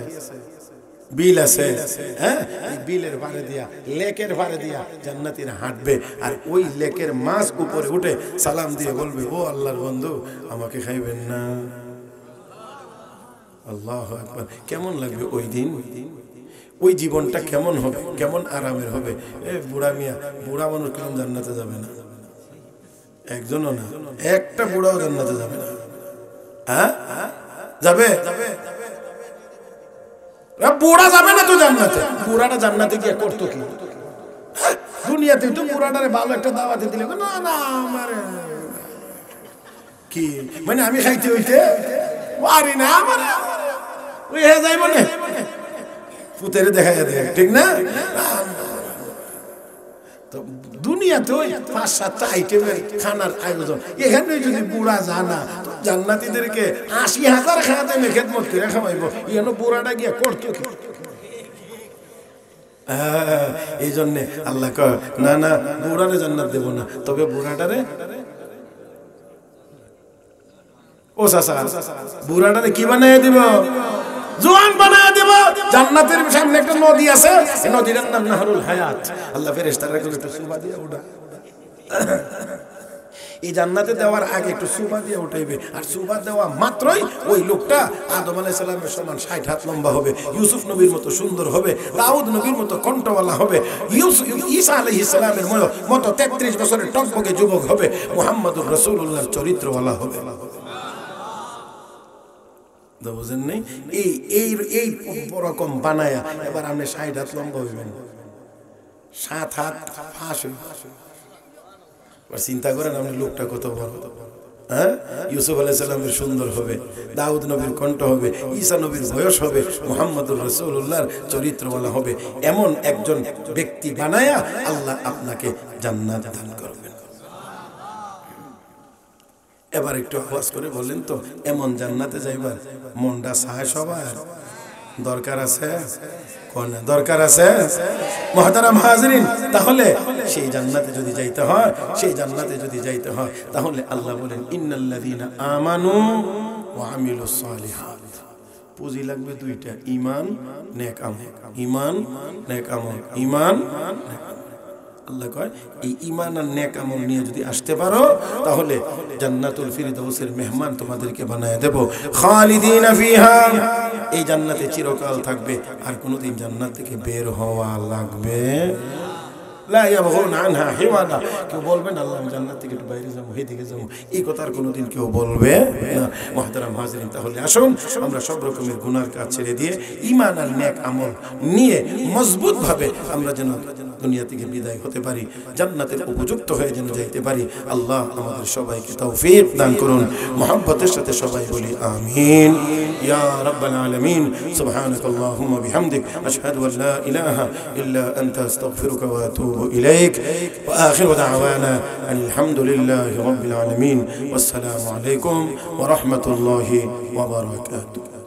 S1: বিল আছে, হ্যাঁ, বিলের পারে দিয়া, লেকের পারে দিয়া জান্নাতীরা হাঁটবে। আর ওই লেকের মাছ উপরে উঠে সালাম দিয়ে বলবে, ও আল্লাহর বন্ধু আমাকে খাইবেন না। আল্লাহু আকবার। কেমন লাগবে ওই দিন, ওই জীবনটা কেমন হবে, কেমন আরামের হবে। এ বুড়া মিয়া, বুড়া মানুষ কেমন জান্নাতে যাবে না? একজনও না, একটা বুড়াও জান্নাতে যাবে না। হ্যাঁ যাবে, বুড়া যাবে না তো জান্নাতে। বুড়াটা জান্নাতে গিয়ে করতো কি? দুনিয়াতে তো বুড়াটারে ভালো একটা দাওয়াতে দিলে, না না আমার কি মানে আমি খাইতে হইতে পারি না, আমার ওই হয়ে যাই মানে পুতের দেখা যায়, ঠিক না? তো দুনিয়াতে ওই ৫-৭টা আইটেমের খানার আয়োজন, এখানে যদি বুড়া জানা তো জান্নাতীদেরকে ৮০,০০০ খাদেমে খেদমত করে খাওয়াইব, এন বুড়াটা গিয়ে করতো কি? এই জন্যে আল্লাহ কয়, না না, বুড়ারে জান্নাত দেব না, তবে বুড়াটারে, ও চাচা, বুড়াটারে কি বানাই দিব? জোয়ান বানায় দেব। জান্নাতের সামনে একটা নদী আছে, এই নদীর নাম নাহরুল হায়াত। আল্লাহ ফেরেশতারা একটু সুবা দিয়ে উঠা, এই জান্নাতে দেওয়ার আগে একটু সুবা দিয়ে উঠাইবে। আর সুবা দেওয়া মাত্রই ওই লোকটা আদম আলাইহিস সালামের সমান ৬০ হাত লম্বা হবে, ইউসুফ নবীর মতো সুন্দর হবে, দাউদ নবীর মতো কণ্ঠওয়ালা হবে, ঈসা আলাইহিস সালামের মতো ৩৩ বছরের টকবকে যুবক হবে, মুহাম্মদুর রাসূলুল্লাহর চরিত্রওয়ালা হবে। বুঝেন নাই? এই রকম বানায়া এবার আপনি ৬০ হাত লম্বা হইবেন, ৭ হাত ফাঁস হইবেন। চিন্তা করেন আপনি লোকটা কত বড়। হ্যাঁ, ইউসুফ আলাইহিস সালামের সুন্দর হবে, দাউদ নবীর কণ্ঠ হবে, ঈসা নবীর বয়স হবে, মুহাম্মদুর রাসূলুল্লাহর চরিত্রওয়ালা হবে। এমন একজন ব্যক্তি বানায়া আল্লাহ আপনাকে জান্নাত দান করবেন। এবার একটু আওয়াজ করে বলেন তো, এমন জান্নাতে যাইবার মনটা চায় সবার? দরকার আছে, কোন দরকার আছে? মুহতারাম হাজিরিন, তাহলে সেই জান্নাতে যদি যাইতে হয়, সেই জান্নাতে যদি যাইতে হয়, তাহলে আল্লাহ বলেন, ইন্নাল্লাযীনা আমানু ওয়া আমিলুস সালিহাত। পুঁজি লাগবে দুইটা, ঈমান নেক আমল। ঈমান নেক আমল, ঈমান নেক আমল। আল্লাহ কয়, এই ঈমান আর নেক আমল নিয়ে যদি আসতে পারো, তাহলে জান্নাতুল ফিরদাউসের মেহমান তোমাদেরকে বানায় দেব। খালিদিনা ফিহা, এই জান্নাতে চিরকাল থাকবে, আর কোনোদিন জান্নাত থেকে বের হওয়া লাগবে লা ইয়াবগুন আনহা হিওয়ালা। কেউ বলবেন আল্লাহ আমি জান্নাত থেকে একটু বাইরে যাবো, এদিকে যাবো, এই কথা আর কোনোদিন কেউ বলবে না। মুহতারাম হাজিরিন, তাহলে আসুন আমরা সব রকমের গুনার কাজ ছেড়ে দিয়ে ঈমান আর নেক আমল নিয়ে মজবুত ভাবে আমরা যেন দুনিয়া থেকে বিদায় হতে পারি, জান্নাতের উপযুক্ত হয়ে যেন যাইতে পারি। আল্লাহ আমাদের সবাইকে তৌফিক দান করুন। মুহাব্বতের সাথে সবাই বলি আমিন ইয়া রাব্বাল আলামিন। সুবহানাকাল্লাহুম্মা বিহামদিক, আশহাদু আল লা ইলাহা ইল্লা আনতা, আস্তাগফিরুকা ওয়া আতুবু ইলাইক। ওয়া আখিরু দাওয়ানা আলহামদুলিল্লাহি রাব্বিল আলামিন। ওয়াসসালামু আলাইকুম ওয়া রাহমাতুল্লাহি ওয়া বারাকাতুহু।